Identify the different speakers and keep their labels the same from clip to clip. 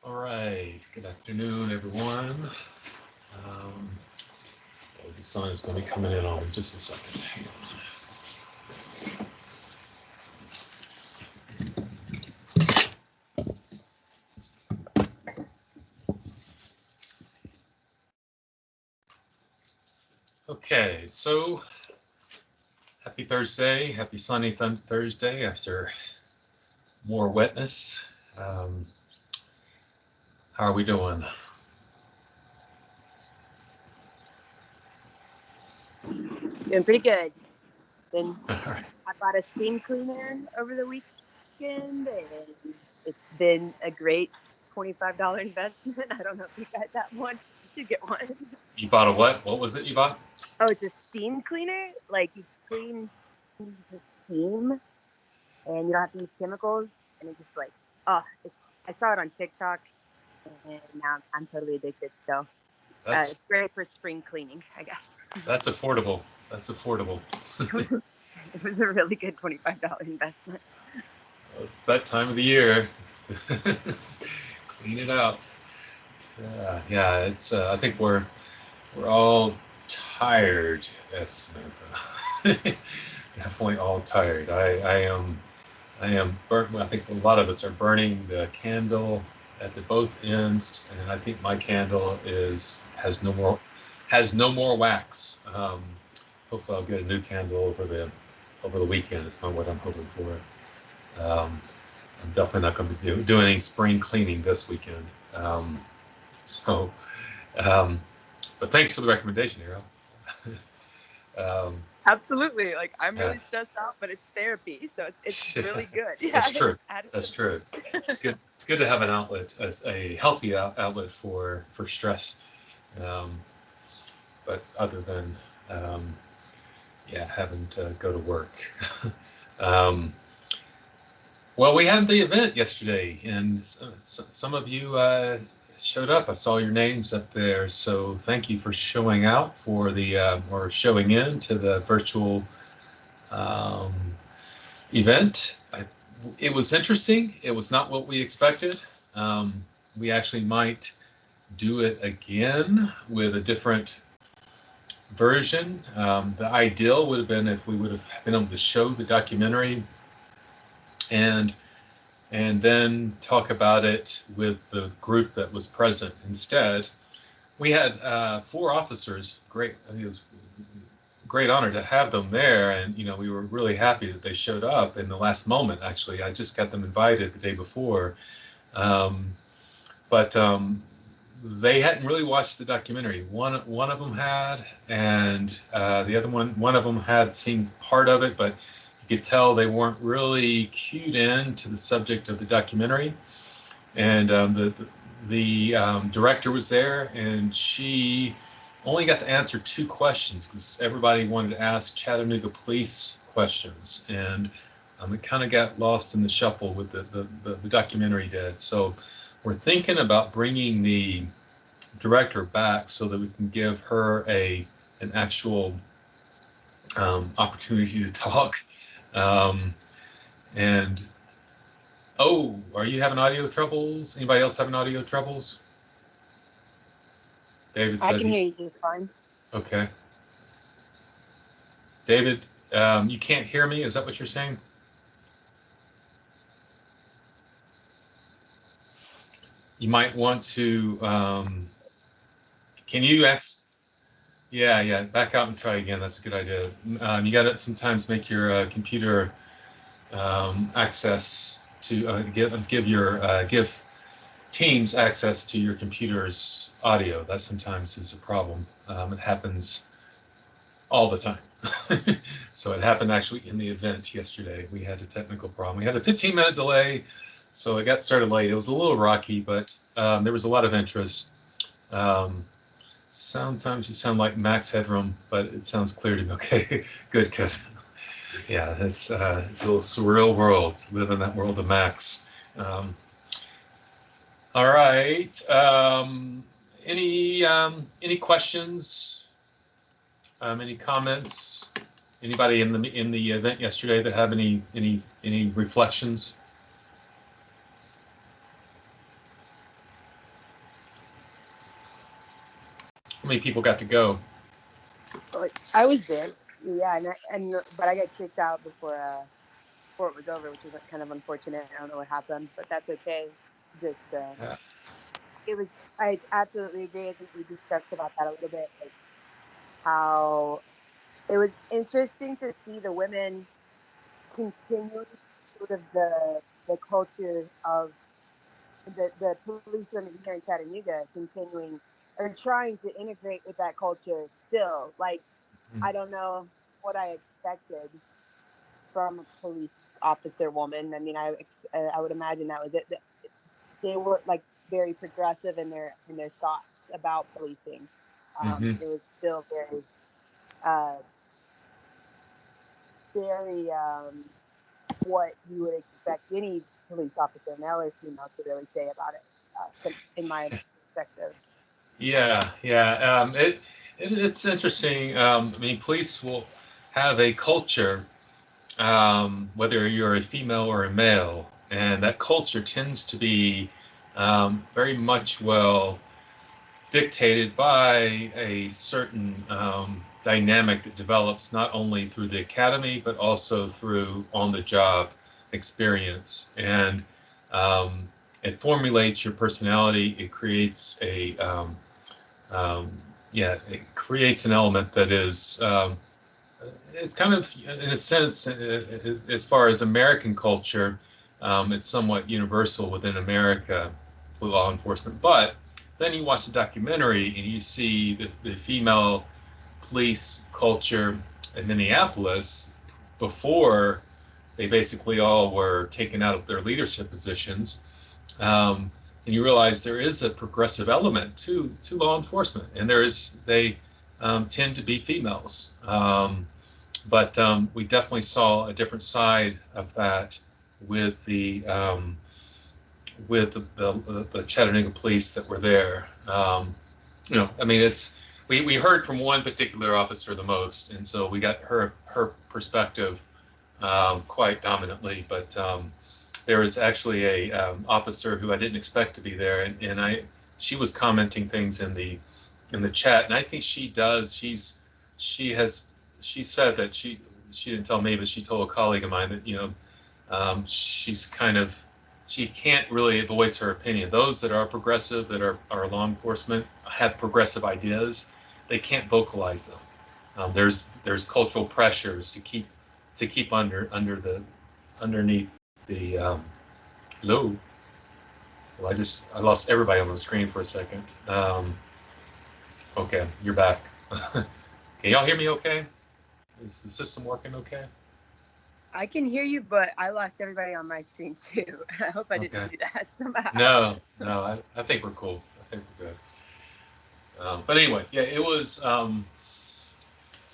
Speaker 1: All right, good afternoon, everyone. Um, the sun is going to be coming in on me just a second. Hang on. Okay, so happy Thursday, happy sunny Thursday after more wetness. Um, how are we doing?
Speaker 2: Doing pretty good. Been
Speaker 1: All right.
Speaker 2: I bought a steam cleaner over the weekend, and it's been a great $25 investment. I don't know if you guys have one. You should get one.
Speaker 1: You bought a what? What was it you bought?
Speaker 2: Oh, it's a steam cleaner. Like you clean use the steam, and you don't have to use chemicals. And it's just like, oh, it's. I saw it on TikTok, and now I'm totally addicted. So it's
Speaker 1: That's
Speaker 2: great for spring cleaning, I guess.
Speaker 1: that's affordable. That's affordable.
Speaker 2: It was a, it was a really good $25 investment.
Speaker 1: It's that time of the year. Clean it out. Yeah. It's. I think we're all tired. Yes, Samantha. Definitely all tired. I am burnt. I think a lot of us are burning the candle at the both ends, and I think my candle has no more wax. Hopefully, I'll get a new candle over the weekend. Is what I'm hoping for. I'm definitely not going to be doing any spring cleaning this weekend. So, um, but thanks for the recommendation, Ariel. um,
Speaker 2: Absolutely. Like I'm
Speaker 1: yeah.
Speaker 2: really stressed out, but it's therapy, so it's really good.
Speaker 1: That's
Speaker 2: Yeah,
Speaker 1: true.
Speaker 2: add it to
Speaker 1: That's
Speaker 2: the
Speaker 1: true.
Speaker 2: list.
Speaker 1: It's good. It's good to have an outlet, a healthy outlet for stress. Um, but other than um, yeah, having to go to work. um, well, we had the event yesterday, and some of you showed up. I saw your names up there, so thank you for showing out for the or showing in to the virtual um, event. It was interesting. It was not what we expected. Um, we actually might do it again with a different version. The ideal would have been if we would have been able to show the documentary and and then talk about it with the group that was present. Instead, we had four officers. Great. I think it was a great honor to have them there, and we were really happy that they showed up in the last moment. Actually, I just got them invited the day before, um, but they hadn't really watched the documentary. One of them had, and the other one of them had seen part of it, but you could tell they weren't really cued in to the subject of the documentary. And the director was there, and she only got to answer two questions because everybody wanted to ask Chattanooga police questions, and it kind of got lost in the shuffle with the documentary did. So we're thinking about bringing the director back so that we can give her an actual opportunity to talk. Um, and oh, are you having audio troubles? Anybody else having audio troubles? David
Speaker 2: I
Speaker 1: said
Speaker 2: can hear
Speaker 1: he's
Speaker 2: you just fine.
Speaker 1: okay. David, you can't hear me. Is that what you're saying? You might want to. Can you Yeah, yeah. Back out and try again. That's a good idea. You got to sometimes make your computer access to give Teams access to your computer's audio. That sometimes is a problem. It happens all the time. So it happened actually in the event yesterday. We had a technical problem. We had a 15-minute delay, so it got started late. It was a little rocky, but there was a lot of interest. Um, Sometimes you sound like Max Headroom, but it sounds clear to me. Okay, good, good. Yeah, it's a little surreal world. Live in that world of Max. Um, all right. Any questions? Any comments? Anybody in the event yesterday that have any reflections? many people got to go?
Speaker 2: Like, I was there, yeah, but I got kicked out before it was over, which was kind of unfortunate. I don't know what happened, but that's okay. Just
Speaker 1: Yeah.
Speaker 2: it was. I absolutely agree. I think we discussed about that a little bit, like how it was interesting to see the women continuing sort of the culture of the police women here in Chattanooga continuing or trying to integrate with that culture still. Like, I don't know what I expected from a police officer woman. I mean, I would imagine that was it. They were like very progressive in their thoughts about policing.
Speaker 1: Mm-hmm.
Speaker 2: It was still uh, very what you would expect any police officer, male or female, to really say about it. In my perspective.
Speaker 1: Yeah, yeah. It's interesting. I mean, police will have a culture, whether you're a female or a male, and that culture tends to be very much well dictated by a certain dynamic that develops not only through the academy but also through on-the-job experience, and um, it formulates your personality. It creates um, yeah, it creates an element that is it's kind of, in a sense, as far as American culture, it's somewhat universal within America for law enforcement. But then you watch the documentary and you see the female police culture in Minneapolis before they basically all were taken out of their leadership positions. And you realize there is a progressive element to law enforcement, and they tend to be females. But we definitely saw a different side of that with the Chattanooga police that were there. I mean, we heard from one particular officer the most, and so we got her perspective quite dominantly. But there was actually a officer who I didn't expect to be there, and she was commenting things in the chat, and I think she has she said that she didn't tell me, but she told a colleague of mine that she's kind of she can't really voice her opinion. Those that are progressive, that are law enforcement, have progressive ideas. They can't vocalize them. There's cultural pressures to keep underneath the low. Well, I lost everybody on the screen for a second. Okay, you're back. Can y'all hear me okay? Is the system working okay?
Speaker 2: I can hear you, but I lost everybody on my screen too. I hope I
Speaker 1: Okay.
Speaker 2: didn't do that somehow.
Speaker 1: No, I think we're cool. I think we're good. But anyway, yeah, it's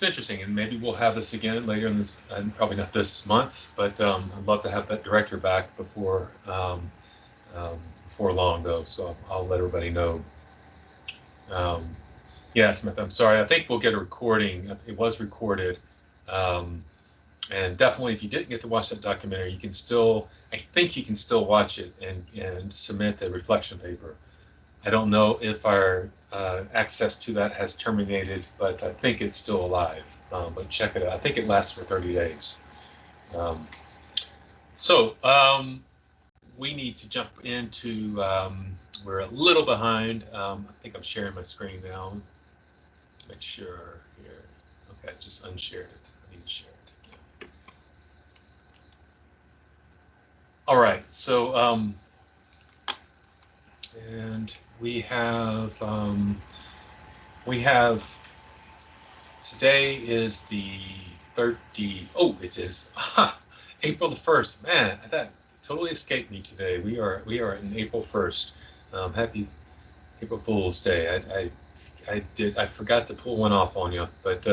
Speaker 1: interesting, and maybe we'll have this again later in this, and probably not this month, but I'd love to have that director back before long, though. So I'll let everybody know. Um, yeah, Smith, I'm sorry. I think we'll get a recording. It was recorded. Um, and definitely, if you didn't get to watch that documentary, I think you can still watch it and submit a reflection paper. I don't know if our access to that has terminated, but I think it's still alive. But check it out. I think it lasts for 30 days. Um, so we need to jump into, we're a little behind. I think I'm sharing my screen now. Make sure here. Okay, just unshared it. I need to share it. All right, so and we have today is the 30. Oh, it is April the 1st. Man, that totally escaped me today. We are in April 1st. Happy April Fool's Day. I forgot to pull one off on you, but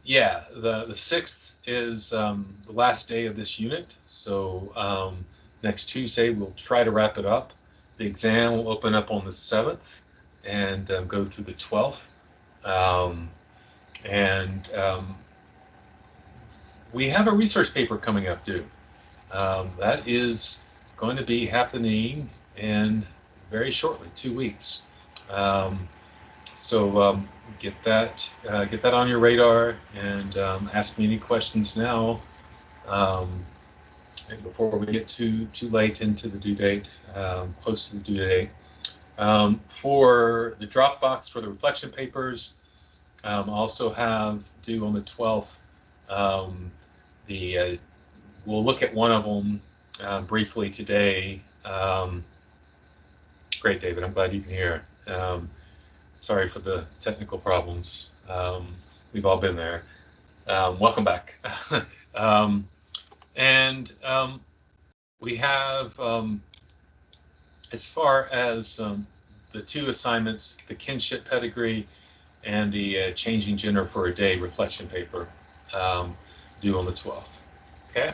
Speaker 1: yeah, the 6th is the last day of this unit. So next Tuesday we'll try to wrap it up. The exam will open up on the 7th and go through the 12th. And we have a research paper coming up due. That is going to be happening in very shortly, 2 weeks. So get that on your radar, and ask me any questions now, um, and before we get too late into the due date, close to the due date. For the Dropbox for the reflection papers, also have due on the 12th. The We'll look at one of them briefly today. Great, David. I'm glad you can hear. Sorry for the technical problems. We've all been there. Welcome back. um, and we have, as far as the two assignments, the kinship pedigree and the changing gender for a day reflection paper, due on the 12th. Okay?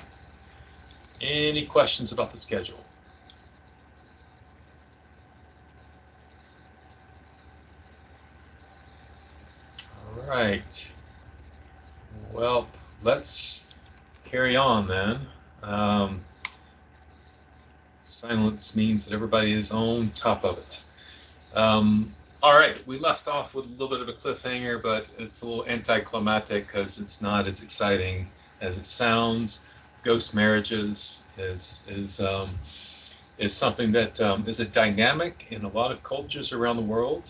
Speaker 1: Any questions about the schedule? All right. Well, let's carry on then. Silence means that everybody is on top of it. All right, we left off with a little bit of a cliffhanger, but it's a little anticlimactic because it's not as exciting as it sounds. Ghost marriages is something that is a dynamic in a lot of cultures around the world,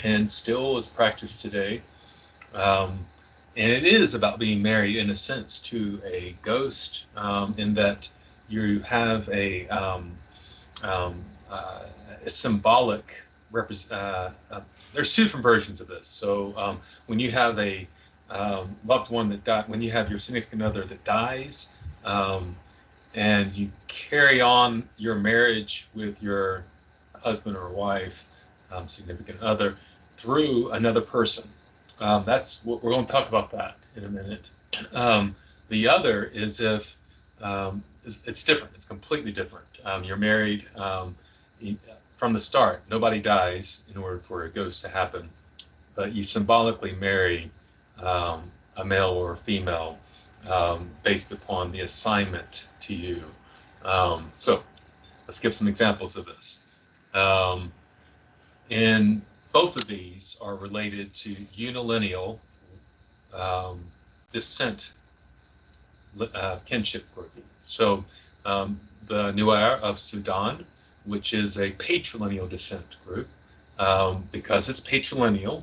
Speaker 1: and still is practiced today. And it is about being married in a sense to a ghost, in that you have a symbolic there's two different versions of this. So when you have a loved one that died, when you have your significant other that dies, and you carry on your marriage with your husband or wife, significant other, through another person. That's what we're going to talk about that in a minute. The other is if it's different. It's completely different. You're married from the start. Nobody dies in order for a ghost to happen, but you symbolically marry a male or a female based upon the assignment to you. So let's give some examples of this. And both of these are related to unilineal descent kinship grouping. So the Nuer of Sudan, which is a patrilineal descent group, because it's patrilineal,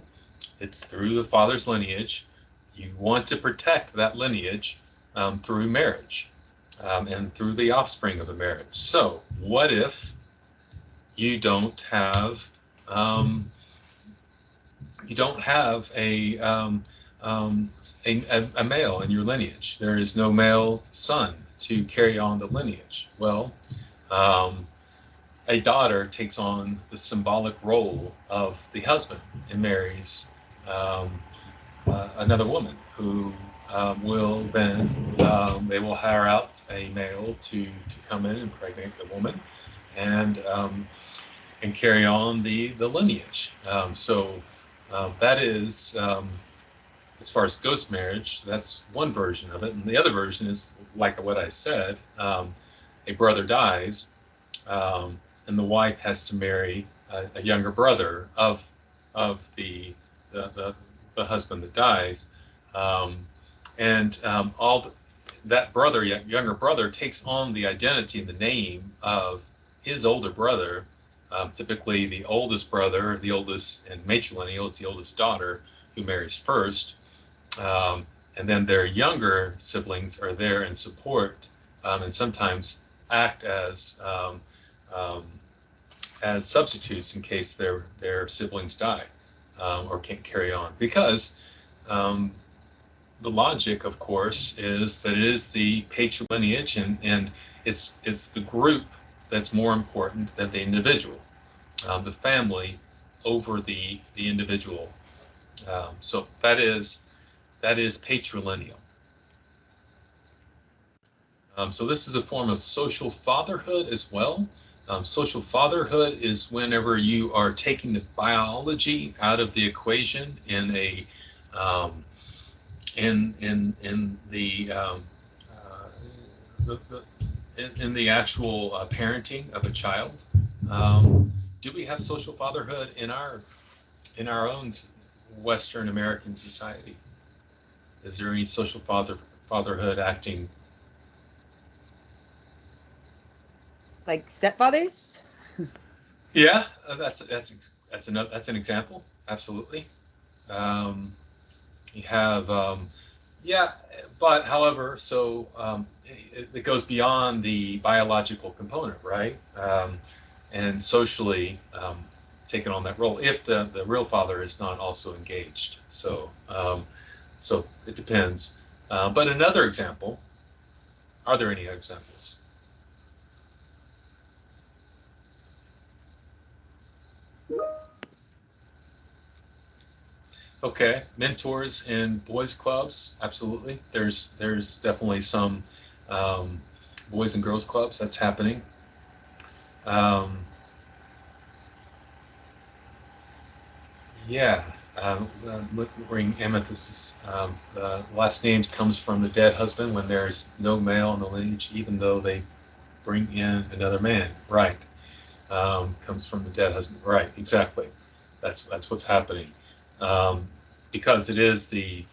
Speaker 1: it's through the father's lineage. You want to protect that lineage through marriage, and through the offspring of the marriage. So what if you don't have a male in your lineage? There is no male son to carry on the lineage. Well, a daughter takes on the symbolic role of the husband and marries another woman who will then they will hire out a male to come in and impregnate the woman and carry on the lineage. So that is, as far as ghost marriage, that's one version of it. And the other version is like what I said, a brother dies, and the wife has to marry a younger brother of the husband that dies, that brother, younger brother, takes on the identity and the name of his older brother. Typically, the oldest brother, the oldest and matrilineal, is the oldest daughter who marries first, and then their younger siblings are there in support, and sometimes act as substitutes in case their siblings die or can't carry on. Because the logic, of course, is that it is the patrilineage, and it's the group that's more important than the individual, the family over the individual. So that is patrilineal. So this is a form of social fatherhood as well. Social fatherhood is whenever you are taking the biology out of the equation in a in the actual parenting of a child. do we have social fatherhood in our own Western American society? Is there any social fatherhood acting?
Speaker 2: Like stepfathers?
Speaker 1: Yeah, that's an example. Absolutely. Um, you have yeah, but however, so it goes beyond the biological component, right? And socially taking on that role if the real father is not also engaged. So it depends. But another example, are there any examples? Okay, mentors in boys clubs, absolutely. There's definitely some um, boys and girls clubs that's happening. Um, yeah, bring emphasis. The last names comes from the dead husband when there's no male in the lineage, even though they bring in another man. Right, comes from the dead husband. Right, exactly. That's what's happening, um, because it is the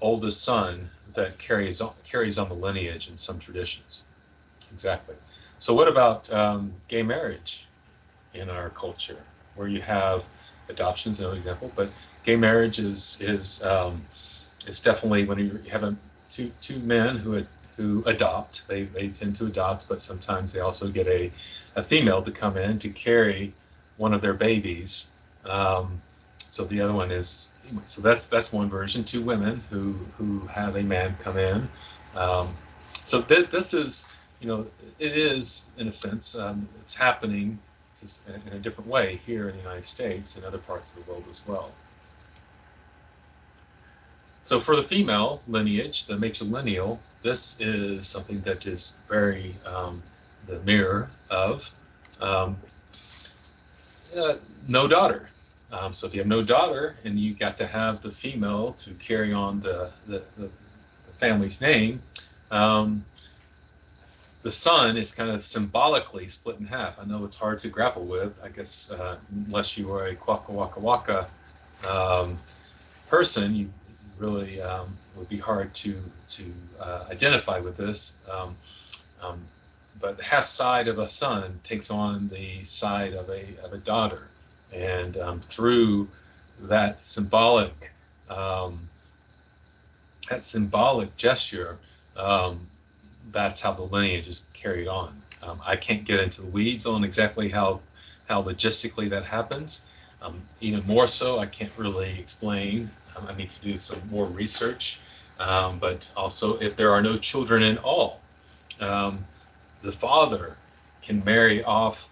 Speaker 1: oldest son that carries on the lineage in some traditions. Exactly. So what about gay marriage in our culture, where you have adoptions, no example, but gay marriage is definitely when you have two men who adopt. They tend to adopt, but sometimes they also get a female to come in to carry one of their babies. Um, so the other one is so that's one version. Two women who have a man come in. Um, so this is it is in a sense it's happening just in a different way here in the United States and other parts of the world as well. So for the female lineage, the matrilineal, this is something that is very the mirror of um, uh, no daughter. So if you have no daughter and you got to have the female to carry on the family's name, um, the son is kind of symbolically split in half. I know it's hard to grapple with, I guess, unless you are a Kwaka Waka Waka person, you really would be hard to identify with this. Um, but the half side of a son takes on the side of a daughter, and through that um, symbolic gesture, um, that's how the lineage is carried on. I can't get into the weeds on exactly how logistically that happens. Even more so, I can't really explain. I need to do some more research. But also, if there are no children at all, um, the father can marry off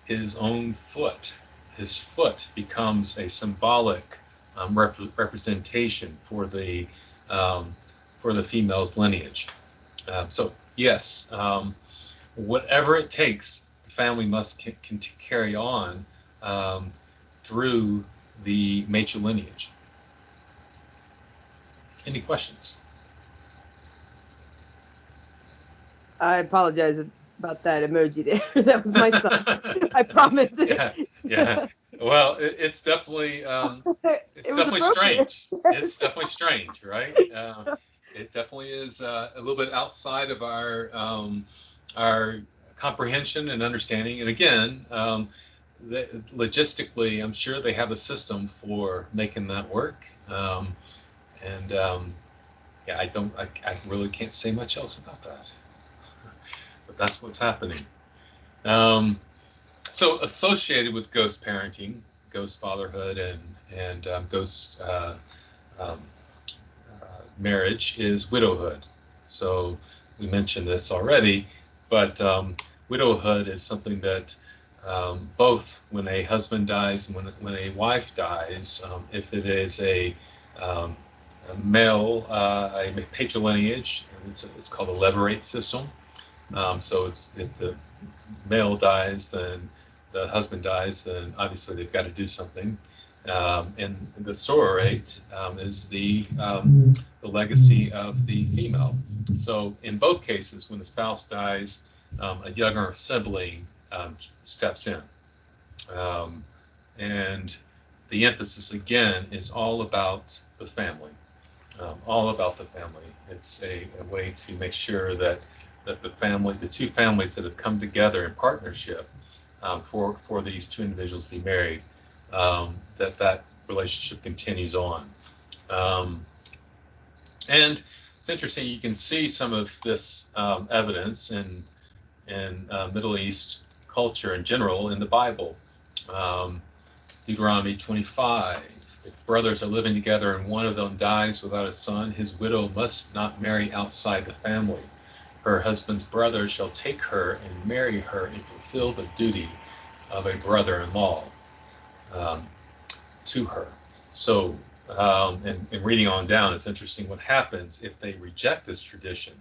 Speaker 1: his own foot. His foot becomes a symbolic representation um, for the female's lineage. So yes, whatever it takes, the family must carry on um, through the matrilineage. Any questions?
Speaker 2: I apologize about that emoji there. That was my son. I promise.
Speaker 1: Yeah, yeah. Well,
Speaker 2: It
Speaker 1: it's
Speaker 2: was
Speaker 1: definitely
Speaker 2: appropriate.
Speaker 1: strange. It's definitely strange, right? It definitely is a little bit outside of our comprehension and understanding. And again, logistically, I'm sure they have a system for making that work. And yeah, I really can't say much else about that. But that's what's happening. Um, so associated with ghost parenting, ghost fatherhood, and ghost um, marriage is widowhood. So we mentioned this already, but widowhood is something that both when a husband dies and when a wife dies, if it is um, a male, a patrilineage, it's called a levirate system. So it's if the male dies, then the husband dies, then obviously they've got to do something. And the sororate is the legacy of the female. So in both cases, when the spouse dies, a younger sibling steps in. Um, and the emphasis again is all about the family, all about the family. It's a way to make sure that the family, the two families that have come together in partnership for these two individuals to be married, that relationship continues on. Um, and it's interesting. You can see some of this evidence in Middle East culture in general in the Bible. Um, Deuteronomy 25. If brothers are living together and one of them dies without a son, his widow must not marry outside the family. Her husband's brother shall take her and marry her and fulfill the duty of a brother-in-law um, to her. So, and reading on down, it's interesting what happens if they reject this tradition.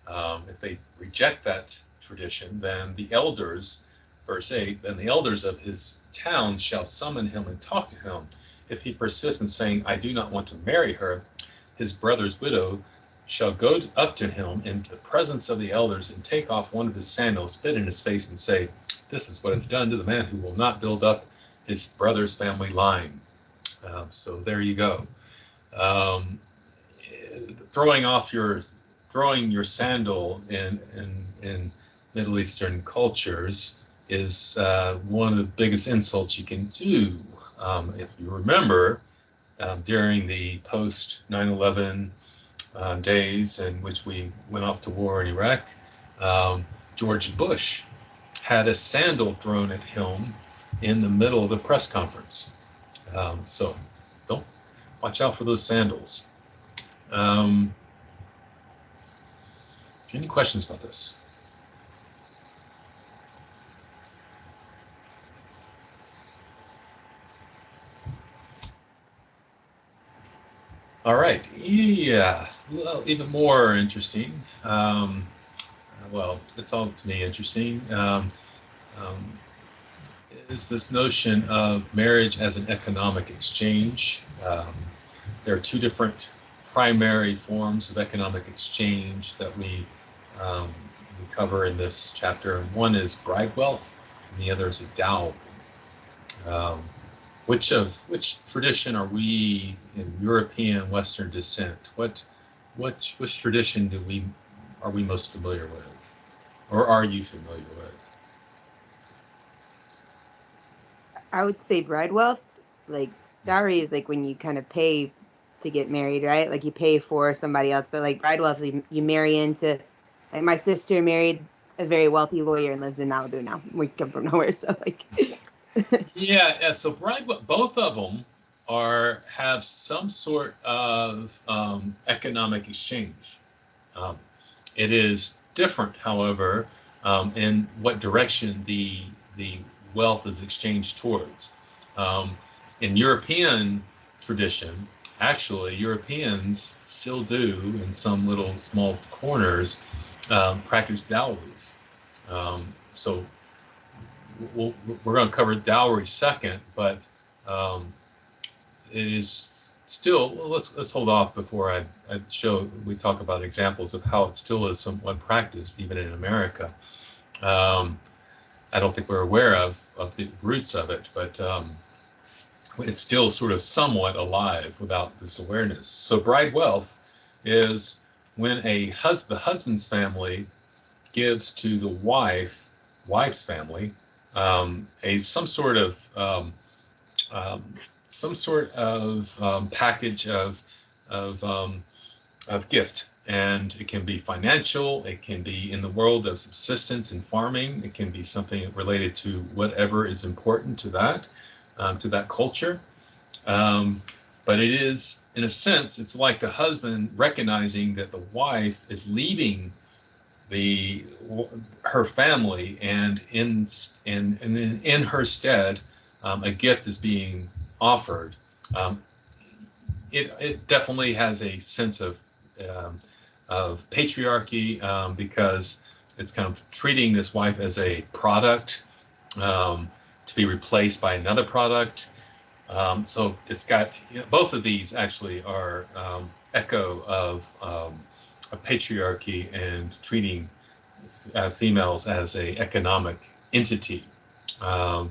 Speaker 1: If they reject that tradition, then the elders, verse 8, then the elders of his town shall summon him and talk to him. If he persists in saying, I do not want to marry her, his brother's widow shall go up to him in the presence of the elders and take off one of his sandals, spit in his face, and say, this is what is done to the man who will not build up his brother's family line. So there you go. Um, throwing off your throwing your sandal in Middle Eastern cultures is one of the biggest insults you can do. If you remember, during the post 9/11 days in which we went off to war in Iraq, George Bush had a sandal thrown at him in the middle of the press conference. So don't watch out for those sandals. Any questions about this? All right. Yeah. Well, even more interesting. Well, it's all to me interesting. Um, is this notion of marriage as an economic exchange? There are two different primary forms of economic exchange that we cover in this chapter. One is bride wealth, and the other is a dowry. Um, which tradition are we in European Western descent? Which tradition are we most familiar with, or are you familiar with?
Speaker 2: I would say bride wealth, like dowry is like when you kind of pay to get married, right? Like you pay for somebody else, but like bride wealth, you marry into. Like my sister married a very wealthy lawyer and lives in Malibu now. We come from nowhere, so like.
Speaker 1: Yeah. So both of them have some sort of economic exchange. Um, it is different, however, in what direction the wealth is exchanged towards. Um, in European tradition, actually, Europeans still do, in some little small corners, practice dowries. So we're going to cover dowry second, but um, it is still, well, let's hold off before I we talk about examples of how it still is somewhat practiced even in America. Um, I don't think we're aware of the roots of it, but it's still sort of somewhat alive without this awareness. So bride wealth is when the husband's family gives to the wife's family some sort of um, package of gift, and it can be financial, it can be in the world of subsistence and farming, it can be something related to whatever is important to that culture. But it is, in a sense, it's like the husband recognizing that the wife is leaving the her family, and in her stead, a gift is being offered. Um, it definitely has a sense um, of patriarchy, because it's kind of treating this wife as a product, to be replaced by another product. So it's got, both of these actually are echo of patriarchy and treating females as a economic entity. Um,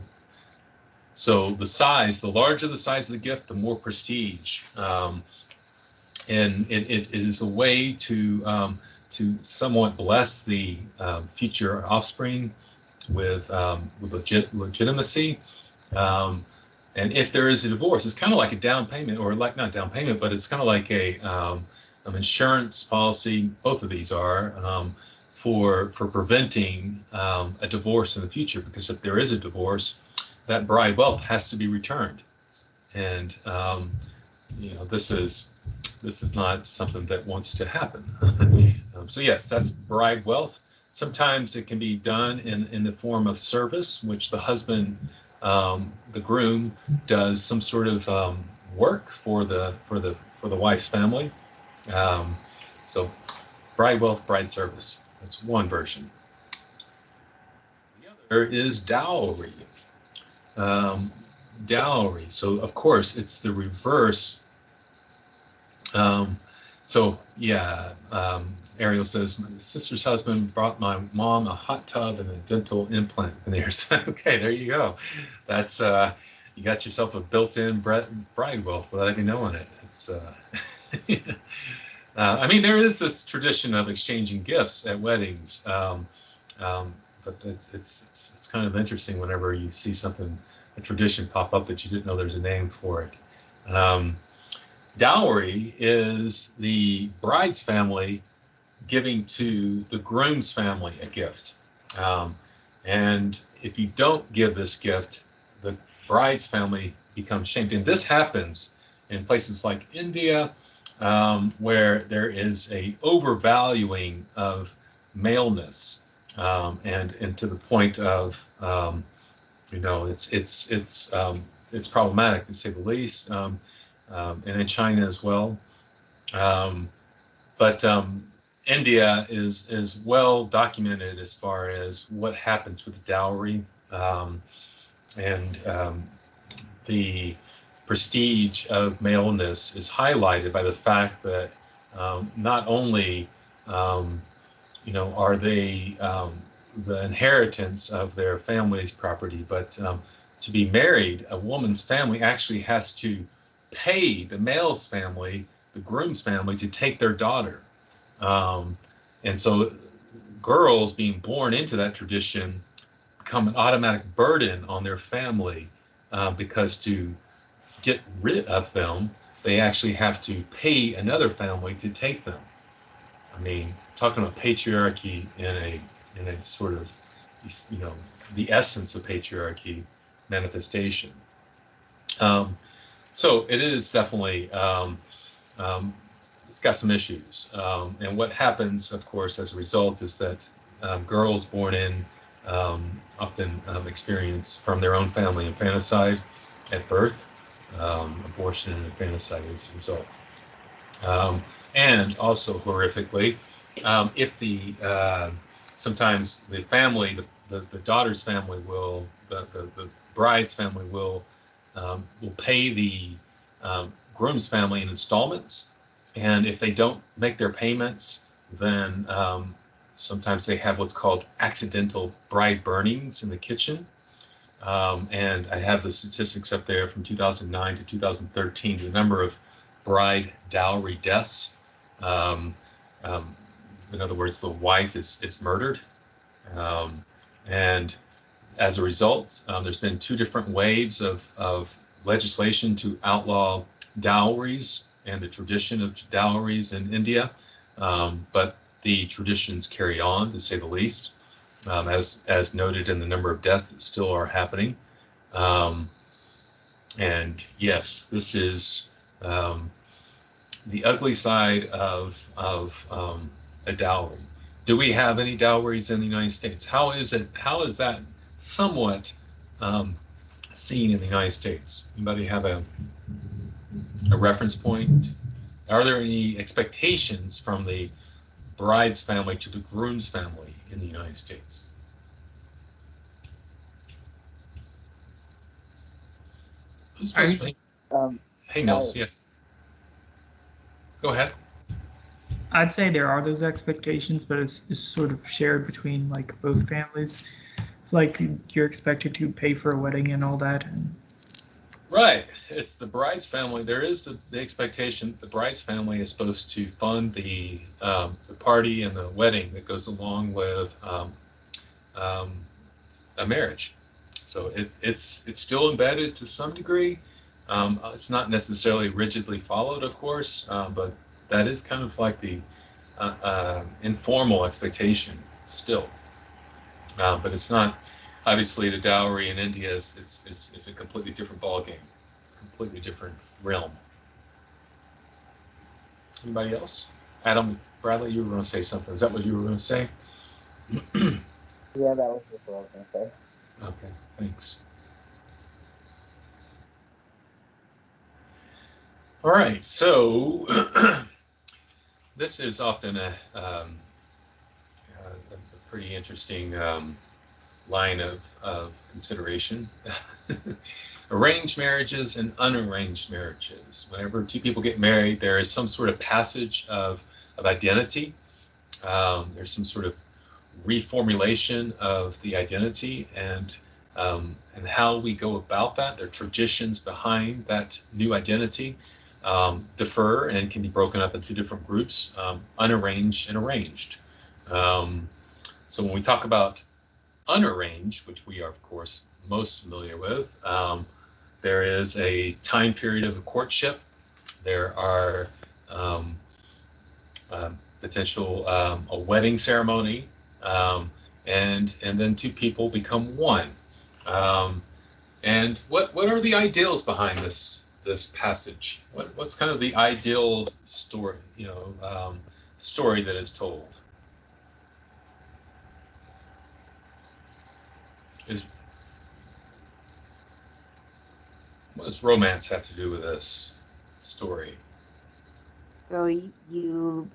Speaker 1: So the larger the size of the gift, the more prestige. And it is a way to somewhat bless the future offspring with legitimacy. And if there is a divorce, it's kind of like a down payment, or like not down payment, but it's kind of like an insurance policy. Both of these are for preventing a divorce in the future, because if there is a divorce, that bride wealth has to be returned. And this is not something that wants to happen. So yes, that's bride wealth. Sometimes it can be done in the form of service, which the husband, the groom, does some sort of work for the wife's family. So bride wealth, bride service. That's one version. The other is dowry. Dowry. So of course it's the reverse. Ariel says, my sister's husband brought my mom a hot tub and a dental implant veneers. Okay, there you go. That's you got yourself a built-in bride wealth without even knowing it. It's I mean, there is this tradition of exchanging gifts at weddings, but it's kind of interesting whenever you see a tradition pop up that you didn't know there's a name for it. Dowry is the bride's family giving to the groom's family a gift. And if you don't give this gift, the bride's family becomes shamed. And this happens in places like India, where there is a overvaluing of maleness, and to the point of, it's problematic, to say the least. And in China as well. But India is well documented as far as what happens with dowry, and the prestige of maleness is highlighted by the fact that not only are they the inheritance of their family's property, but to be married, a woman's family actually has to pay the male's family, the groom's family, to take their daughter. And so girls being born into that tradition become an automatic burden on their family, because to get rid of them, they actually have to pay another family to take them. I mean, talking about patriarchy in a sort of, the essence of patriarchy manifestation. So it is definitely, it's got some issues. And what happens, of course, as a result is that girls born in often experience from their own family infanticide at birth, abortion and infanticide as a result. And also horrifically, if sometimes the family, the daughter's family will, the bride's family will pay the groom's family in installments, and if they don't make their payments, then sometimes they have what's called accidental bride burnings in the kitchen. And I have the statistics up there from 2009 to 2013, the number of bride dowry deaths. In other words, the wife is murdered. And as a result, there's been two different waves of legislation to outlaw dowries and the tradition of dowries in India. But the traditions carry on, to say the least, as noted in the number of deaths that still are happening. And yes, this is the ugly side of a dowry. Do we have any dowries in the United States? How is that somewhat seen in the United States? Anybody have a reference point? Are there any expectations from the bride's family to the groom's family in the United States? Who's supposed to Hey, Nils, yeah. Go ahead.
Speaker 3: I'd say there are those expectations, but it's sort of shared between like both families. It's like you're expected to pay for a wedding and all that, and
Speaker 1: Right. It's the bride's family. There is the expectation that the bride's family is supposed to fund the party and the wedding that goes along with um, a marriage. So it's still embedded to some degree. It's not necessarily rigidly followed, of course, but that is kind of like the informal expectation still. But it's not. Obviously, the dowry in India is a completely different ballgame, completely different realm. Anybody else? Adam, Bradley, you were going to say something. Is that what you were going to say?
Speaker 4: Yeah, that was just what I was gonna say.
Speaker 1: Okay, thanks. All right, so this is often a pretty interesting line of consideration. Arranged marriages and unarranged marriages. Whenever two people get married, there is some sort of passage of identity. There's some sort of reformulation of the identity and how we go about that. There are traditions behind that new identity differ and can be broken up into different groups, unarranged and arranged. So when we talk about unarranged, which we are of course most familiar with, there is a time period of courtship. There are um, potential a wedding ceremony, and then two people become one. Um, and what are the ideals behind this passage? What's kind of the ideal story, story that is told? Is What does romance have to do with this story?
Speaker 2: So you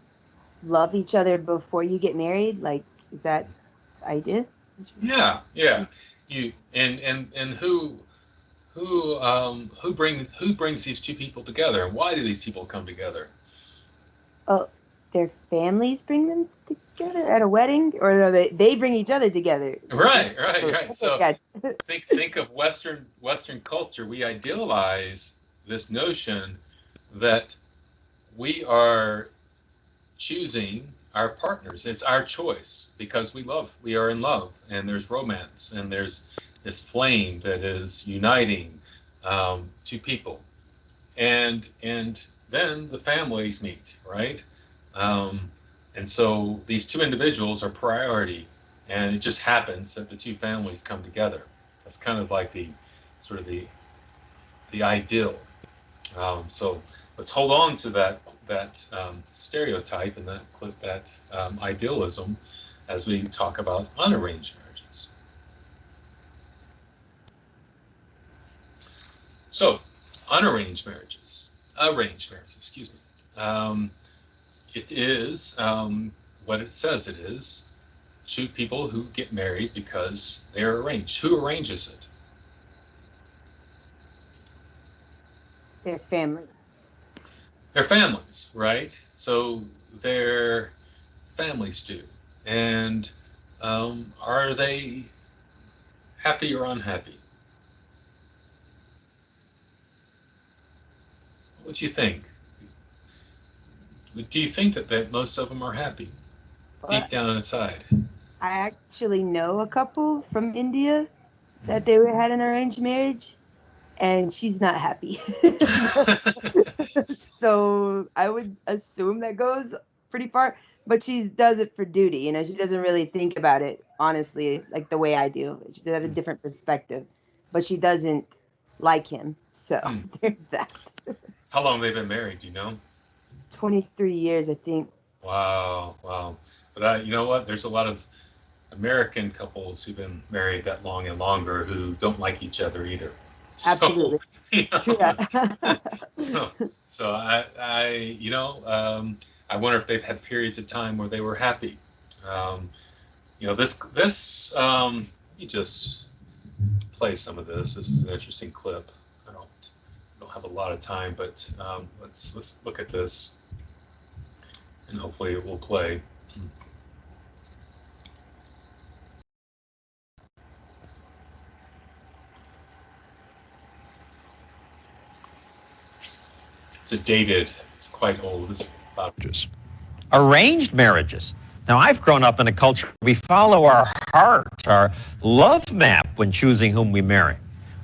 Speaker 2: love each other before you get married? Like, is that the idea?
Speaker 1: Yeah, yeah. You and who brings these two people together, and why do these people come together?
Speaker 2: Oh, their families bring them together at a wedding, or no, they bring each other together.
Speaker 1: Right, right, right.
Speaker 2: Okay,
Speaker 1: So
Speaker 2: gotcha.
Speaker 1: think of Western culture. We idealize this notion that we are choosing our partners. It's our choice because we are in love, and there's romance, and there's this flame that is uniting two people, and then the families meet, right? Um, and so these two individuals are priority, and it just happens that the two families come together. That's kind of like the sort of the ideal. So let's hold on to that stereotype and that idealism as we talk about unarranged marriages. So arranged marriages, excuse me. It is what it says it is. Two people who get married because they're arranged. Who arranges it?
Speaker 2: Their families.
Speaker 1: Their families, right? So their families do. And are they happy or unhappy? What do you think? Do you think that most of them are happy
Speaker 2: Well,
Speaker 1: deep down inside?
Speaker 2: I actually know a couple from India that they had an arranged marriage, and she's not happy. So I would assume that goes pretty far, but she does it for duty. She doesn't really think about it honestly, like the way I do. She does have a different perspective, but she doesn't like him. So
Speaker 1: Hmm.
Speaker 2: there's that.
Speaker 1: How long have they been married? Do you know?
Speaker 2: 23 years, I think.
Speaker 1: Wow, wow. But you know what? There's a lot of American couples who've been married that long and longer who don't like each other either. So,
Speaker 2: Absolutely
Speaker 1: you
Speaker 2: true.
Speaker 1: know, so, so I wonder if they've had periods of time where they were happy. Um, let me just play some of this. This is an interesting clip. I don't have a lot of time, but let's look at this, and hopefully it will play. dated. It's quite old. It's about
Speaker 5: Arranged marriages. Now, I've grown up in a culture where we follow our heart, our love map when choosing whom we marry.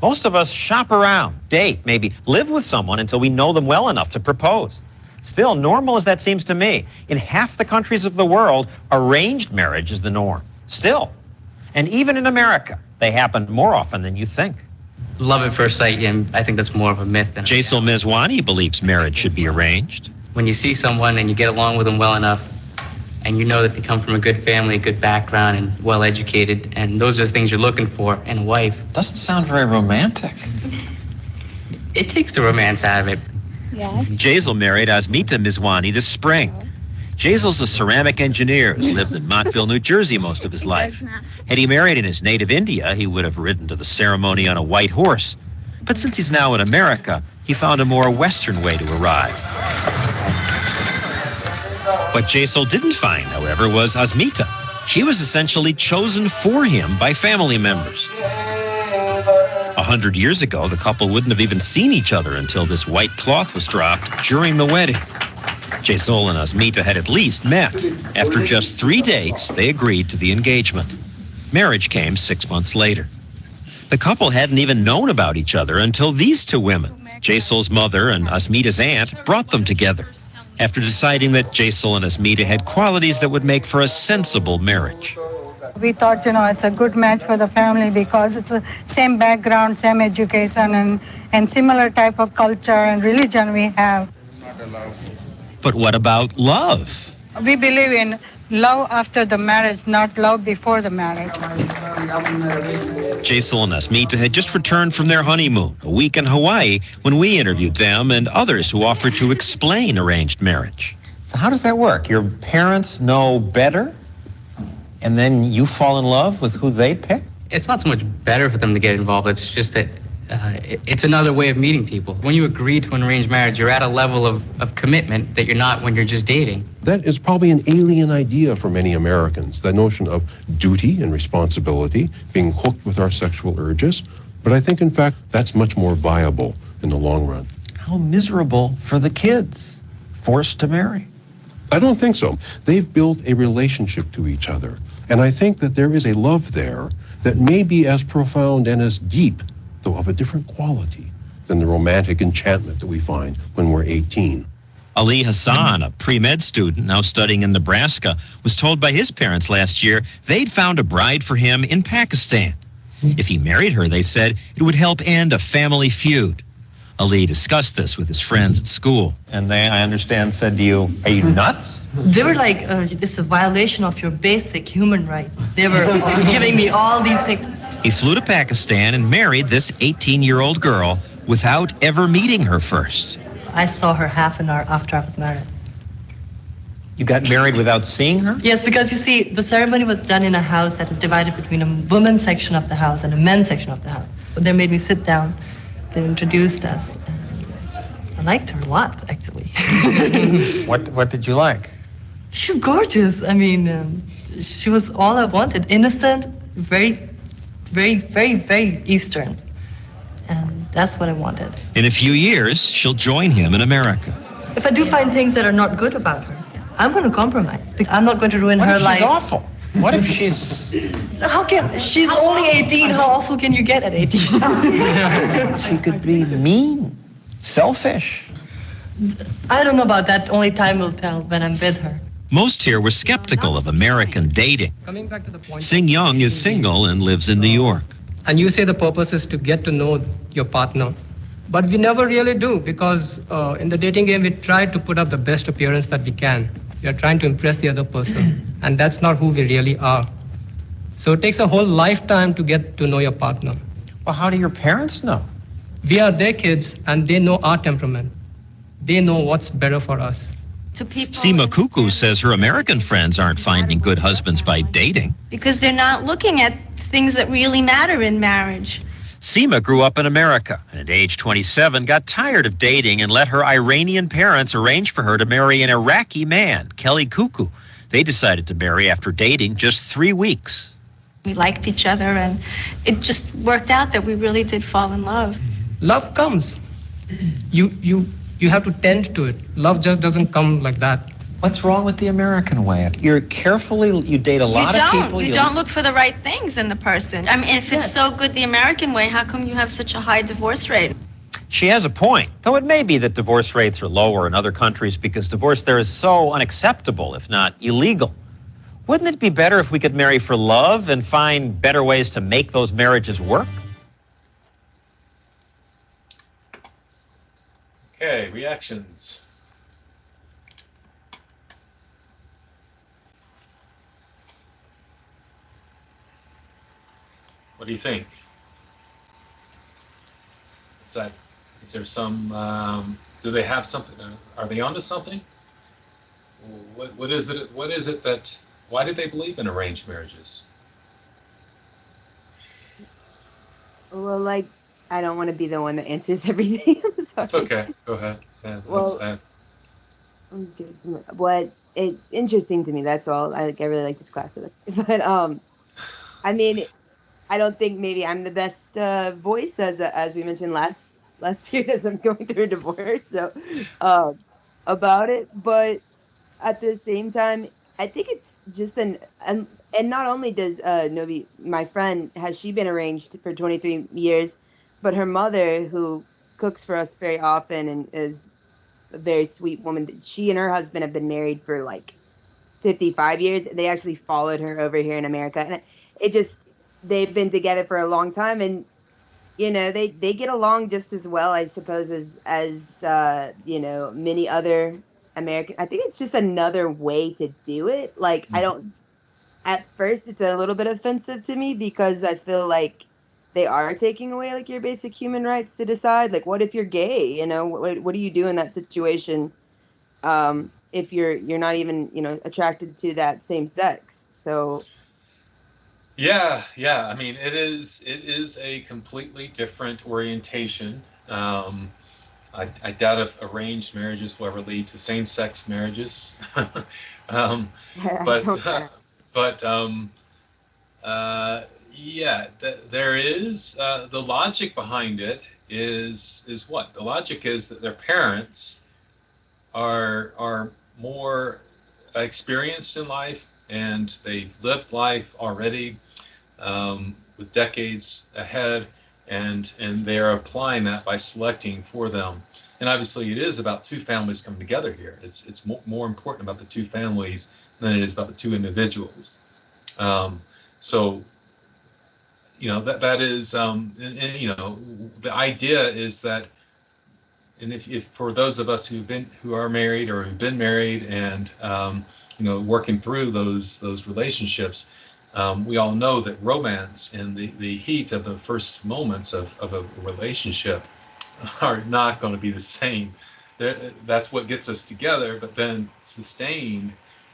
Speaker 5: Most of us shop around, date, maybe live with someone until we know them well enough to propose. Still, normal as that seems to me, in half the countries of the world, arranged marriage is the norm. Still. And even in America, they happen more often than you think.
Speaker 6: Love at first sight, and I think that's more of a myth than a
Speaker 5: Jaisal Mezwani believes marriage should be arranged.
Speaker 6: When you see someone and you get along with them well enough, and you know that they come from a good family, a good background, and well educated, and those are the things you're looking for in a wife.
Speaker 5: Doesn't sound very romantic.
Speaker 6: It takes the romance out of it.
Speaker 7: Yeah.
Speaker 5: Jaisal married Asmita Mezwani this spring. Jaisal's a ceramic engineer who's lived in Montville, New Jersey most of his life. Had he married in his native India, he would have ridden to the ceremony on a white horse. But since he's now in America, he found a more Western way to arrive. What Jaisal didn't find, however, was Asmita. She was essentially chosen for him by family members. 100 years ago, the couple wouldn't have even seen each other until this white cloth was dropped during the wedding. Jaisal and Asmita had at least met. After just 3 dates, they agreed to the engagement. Marriage came 6 months later. The couple hadn't even known about each other until these two women, Jaisal's mother and Asmita's aunt, brought them together after deciding that Jaisal and Asmita had qualities that would make for a sensible marriage.
Speaker 7: We thought, it's a good match for the family because it's the same background, same education, and similar type of culture and religion we have.
Speaker 5: But what about love?
Speaker 7: We believe in love after the marriage, not love before the marriage.
Speaker 5: Jaisal and Asmita had just returned from their honeymoon, a week in Hawaii, when we interviewed them and others who offered to explain arranged marriage. So how does that work? Your parents know better, and then you fall in love with who they pick?
Speaker 6: It's not so much better for them to get involved. It's just that it's another way of meeting people. When you agree to an arranged marriage, you're at a level of commitment that you're not when you're just dating.
Speaker 8: That is probably an alien idea for many Americans, the notion of duty and responsibility, being hooked with our sexual urges. But I think, in fact, that's much more viable in the long run.
Speaker 5: How miserable for the kids, forced to marry.
Speaker 8: I don't think so. They've built a relationship to each other. And I think that there is a love there that may be as profound and as deep, though of a different quality, than the romantic enchantment that we find when we're 18.
Speaker 5: Ali Hassan, a pre-med student now studying in Nebraska, was told by his parents last year they'd found a bride for him in Pakistan. If he married her, they said, it would help end a family feud. Ali discussed this with his friends at school. And they, I understand, said to you, are you nuts?
Speaker 9: They were like, it's a violation of your basic human rights. They were giving me all these things.
Speaker 5: He flew to Pakistan and married this 18-year-old girl without ever meeting her first.
Speaker 9: I saw her half an hour after I was married.
Speaker 5: You got married without seeing her?
Speaker 9: Yes, because you see, the ceremony was done in a house that is divided between a women's section of the house and a men's section of the house. But they made me sit down. They introduced us. And I liked her a lot, actually.
Speaker 5: What did you like?
Speaker 9: She's gorgeous. I mean, she was all I wanted. Innocent, very, very, very, very Eastern. And that's what I wanted.
Speaker 5: In a few years, she'll join him in America.
Speaker 9: If I do find things that are not good about her, I'm going to compromise. I'm not going to ruin her life.
Speaker 5: She's awful? What if she's...
Speaker 9: How can... She's only 18. How awful can you get at 18?
Speaker 5: She could be mean, selfish.
Speaker 9: I don't know about that. Only time will tell when I'm with her.
Speaker 5: Most here were skeptical of American dating.
Speaker 10: Coming back to the point.
Speaker 5: Sing Young is single and lives in New York.
Speaker 10: And you say the purpose is to get to know your partner. But we never really do, because in the dating game, we try to put up the best appearance that we can. We are trying to impress the other person, and that's not who we really are. So it takes a whole lifetime to get to know your partner.
Speaker 5: Well, how do your parents know?
Speaker 10: We are their kids, and they know our temperament. They know what's better for us.
Speaker 5: Seema Kuku says her American friends aren't finding good husbands by dating.
Speaker 11: Because they're not looking at things that really matter in marriage.
Speaker 5: Seema grew up in America and at age 27 got tired of dating and let her Iranian parents arrange for her to marry an Iraqi man, Kelly Kuku. They decided to marry after dating just 3 weeks.
Speaker 11: We liked each other, and it just worked out that we really did fall in love.
Speaker 10: Love comes. You You have to tend to it. Love just doesn't come like that.
Speaker 5: What's wrong with the American way? You date a lot of people.
Speaker 11: You don't look for the right things in the person. I mean, if it's so good the American way, how come you have such a high divorce rate?
Speaker 5: She has a point, though it may be that divorce rates are lower in other countries because divorce there is so unacceptable, if not illegal. Wouldn't it be better if we could marry for love and find better ways to make those marriages work?
Speaker 1: Okay, reactions. What do you think? Is there some, do they have something, are they onto something? What is it that, why did they believe in arranged marriages?
Speaker 2: Well, like, I don't want to be the one that answers everything. I'm sorry.
Speaker 1: It's okay. Go ahead. Yeah,
Speaker 2: what it's interesting to me. That's all. I really like this class. So that's. But I mean, I don't think maybe I'm the best voice as we mentioned last period as I'm going through a divorce. So about it, but at the same time, I think it's just and not only does Novi, my friend, has she been arranged for 23 years. But her mother, who cooks for us very often and is a very sweet woman, she and her husband have been married for like 55 years. They actually followed her over here in America. And they've been together for a long time. And, you know, they get along just as well, I suppose, as you know, many other American. I think it's just another way to do it. Like, at first, it's a little bit offensive to me because I feel like they are taking away like your basic human rights to decide, like, what if you're gay? You know, what do you do in that situation if you're not even, you know, attracted to that same sex? So
Speaker 1: yeah. I mean, it is a completely different orientation. I doubt if arranged marriages will ever lead to same-sex marriages. Yeah, there is the logic behind it is what? The logic is that their parents are more experienced in life and they've lived life already with decades ahead, and they are applying that by selecting for them. And obviously, it is about two families coming together here. It's more important about the two families than it is about the two individuals. So. You know, that is, and, you know, the idea is that, and if for those of us who are married or who've been married and, you know, working through those relationships, we all know that romance and the heat of the first moments of a relationship are not going to be the same. That's what gets us together, but then sustained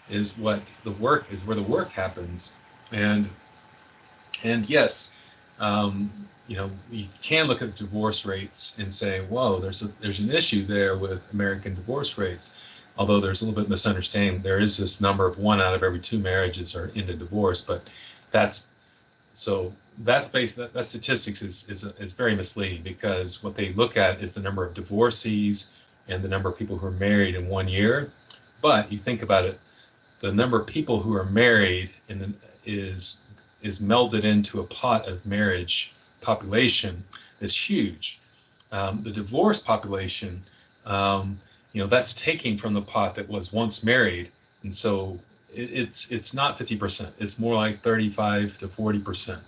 Speaker 1: is what the work is, where the work happens. And yes, you know, you can look at the divorce rates and say, whoa, there's an issue there with American divorce rates. Although there's a little bit of misunderstanding, there is this number of 1 out of every 2 marriages are into divorce, but that statistics is very misleading, because what they look at is the number of divorcees and the number of people who are married in 1 year. But you think about it, the number of people who are married is melded into a pot of marriage population is huge. The divorce population, you know, that's taking from the pot that was once married, and so it's not 50%. It's more like 35 to 40%.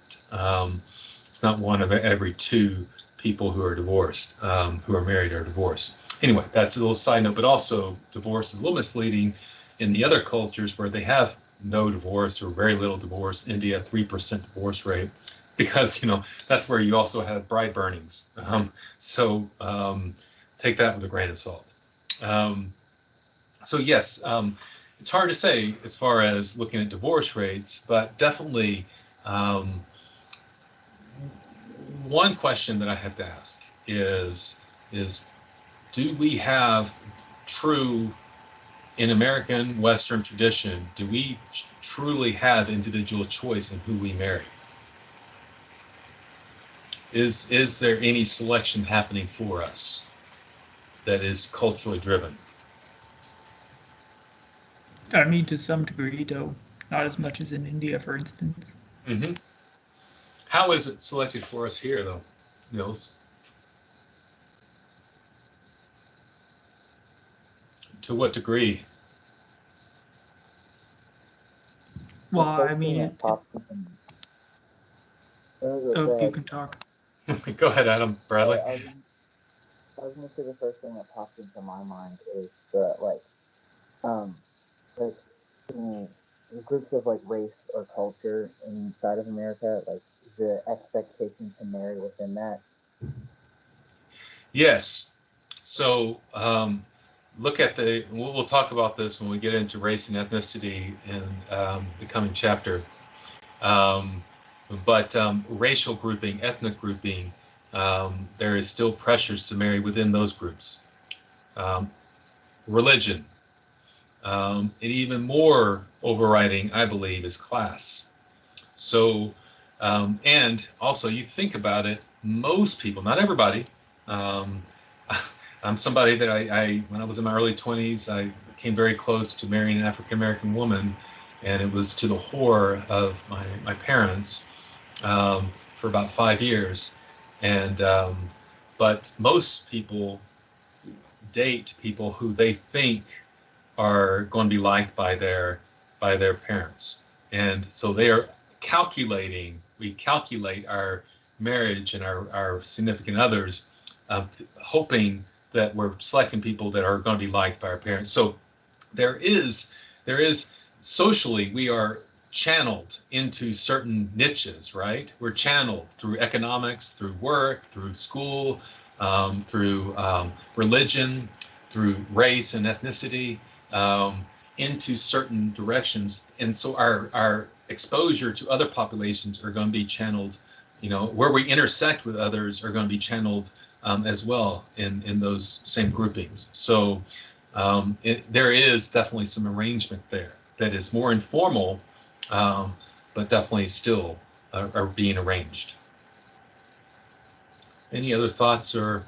Speaker 1: It's not 1 of every 2 people who are divorced, who are married or divorced. Anyway, that's a little side note. But also, divorce is a little misleading in the other cultures where they have no divorce or very little divorce. India, 3% divorce rate, because, you know, that's where you also have bride burnings. So take that with a grain of salt. So yes, it's hard to say as far as looking at divorce rates, but definitely one question that I have to ask is do we have true, in American Western tradition, do we truly have individual choice in who we marry? Is there any selection happening for us? that is culturally driven.
Speaker 3: I mean, to some degree, though, not as much as in India, for instance.
Speaker 1: Mm-hmm. How is it selected for us here, though, Nils? To what degree?
Speaker 3: Well, I mean,
Speaker 4: Oh,
Speaker 3: you can talk.
Speaker 1: Go ahead, Adam. Bradley.
Speaker 4: I was gonna say the first thing that popped into my mind is the in groups of like race or culture inside of America, like the expectation to marry within that.
Speaker 1: Yes. So look at we'll talk about this when we get into race and ethnicity in the coming chapter. But racial grouping, ethnic grouping, there is still pressures to marry within those groups. Religion, and even more overriding, I believe, is class. So, and also you think about it, most people, not everybody, I'm somebody that I when I was in my early 20s, I came very close to marrying an African-American woman, and it was to the horror of my parents for about 5 years. And but most people date people who they think are going to be liked by their parents, and so they are calculating. We calculate our marriage and our significant others, hoping that we're selecting people that are going to be liked by our parents. So there is socially, we are channeled into certain niches, right? We're channeled through economics, through work, through school, through religion, through race and ethnicity, into certain directions. And so our exposure to other populations are going to be channeled, where we intersect with others are going to be channeled as well in those same groupings. So there is definitely some arrangement there that is more informal, but definitely still are being arranged. Any other thoughts or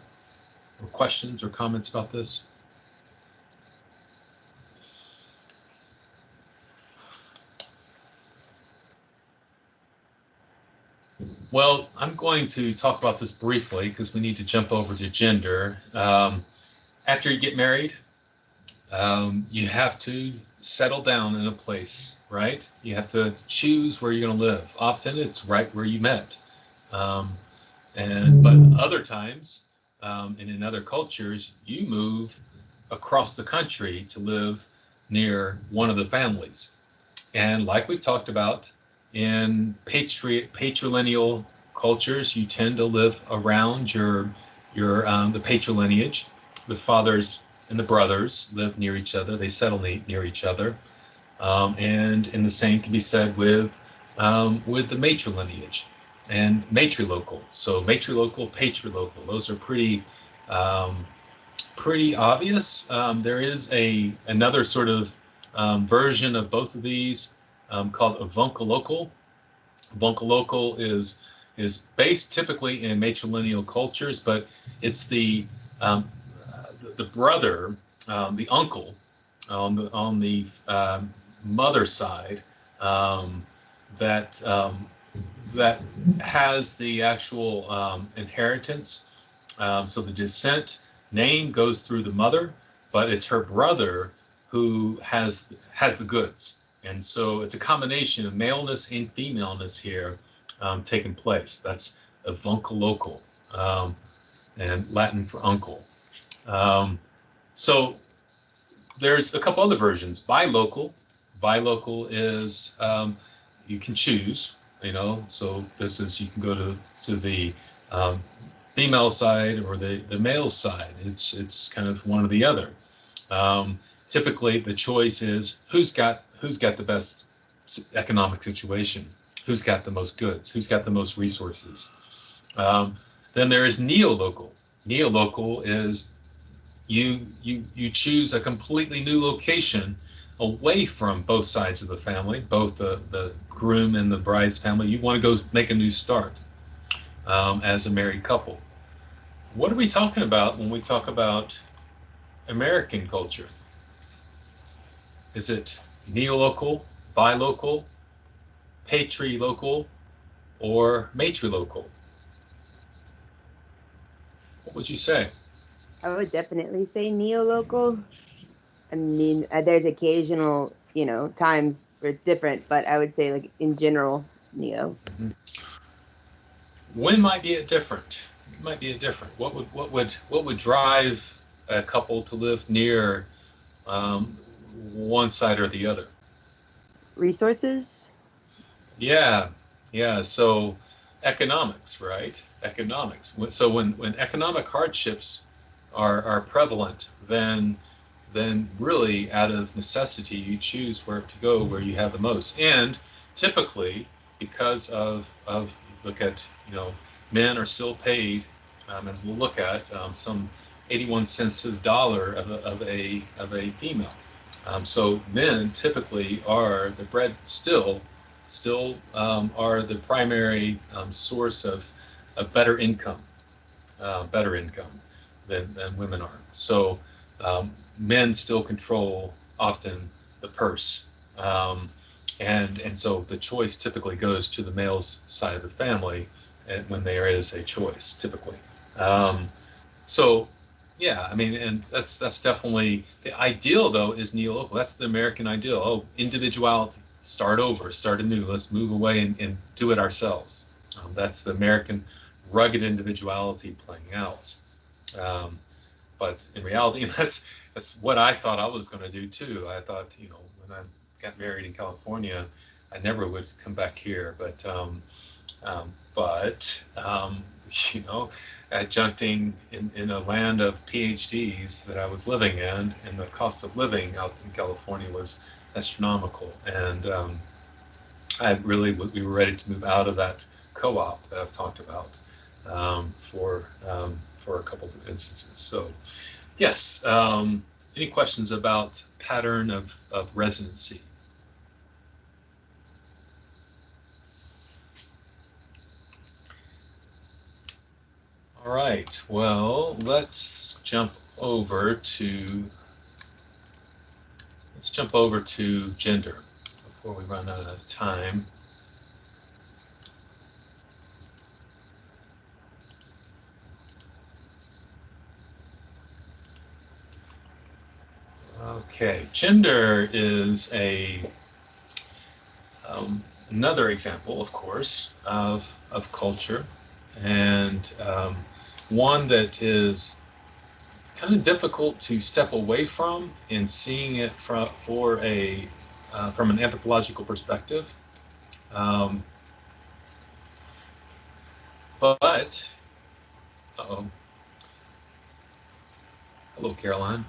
Speaker 1: questions or comments about this? Well, I'm going to talk about this briefly because we need to jump over to gender. After you get married, you have to settle down in a place, right? You have to choose where you're going to live. Often it's right where you met. But other times, and in other cultures, you move across the country to live near one of the families. And like we've talked about, in patrilineal cultures, you tend to live around the patrilineage. The fathers and the brothers live near each other. They settle near each other. And the same can be said with the matrilineage and matrilocal. So matrilocal, patrilocal, those are pretty obvious. There is another sort of version of both of these called avunculocal. Avunculocal is based typically in matrilineal cultures, but it's the brother, the uncle on the mother side that has the actual inheritance. So the descent name goes through the mother, but it's her brother who has the goods. And so it's a combination of maleness and femaleness here taking place. That's avunculocal, and Latin for uncle. So there's a couple other versions. Bilocal. Bilocal is you can choose. So this is, you can go to the female side or the male side. It's kind of one or the other. Typically, the choice is who's got the best economic situation, who's got the most goods, who's got the most resources. Then there is neolocal. Neolocal is you choose a completely new location away from both sides of the family, both the groom and the bride's family. You want to go make a new start as a married couple. What are we talking about when we talk about American culture? Is it neolocal, bilocal, patrilocal, or matrilocal? What would you say?
Speaker 2: I would definitely say neolocal. I mean, there's occasional, times where it's different, but I would say, like, in general, neo.
Speaker 1: When might be it different? It might be different. What would drive a couple to live near one side or the other?
Speaker 2: Resources?
Speaker 1: Yeah. So economics, right? Economics. So when economic hardships are prevalent, then really out of necessity you choose where to go where you have the most. And typically, because of look at, men are still paid, as we'll look at, some 81 cents to the dollar of a female. So men typically are the bread still are the primary source of better income than women are. So men still control often the purse, and so the choice typically goes to the male's side of the family, and when there is a choice, typically. So yeah, I mean, and that's definitely the ideal, though, is neolocal. That's the American ideal. Oh, individuality, start over, start anew. Let's move away and do it ourselves. That's the American rugged individuality playing out. But in reality, that's what I thought I was going to do too. I thought, when I got married in California, I never would come back here. But adjuncting in a land of PhDs that I was living in, and the cost of living out in California was astronomical. And we were ready to move out of that co-op that I've talked about for a couple of instances. So yes, any questions about pattern of residency? All right, well, let's jump over to gender before we run out of time. Okay, gender is another example, of course, of culture, and one that is kind of difficult to step away from in seeing it from an anthropological perspective. But hello, Caroline.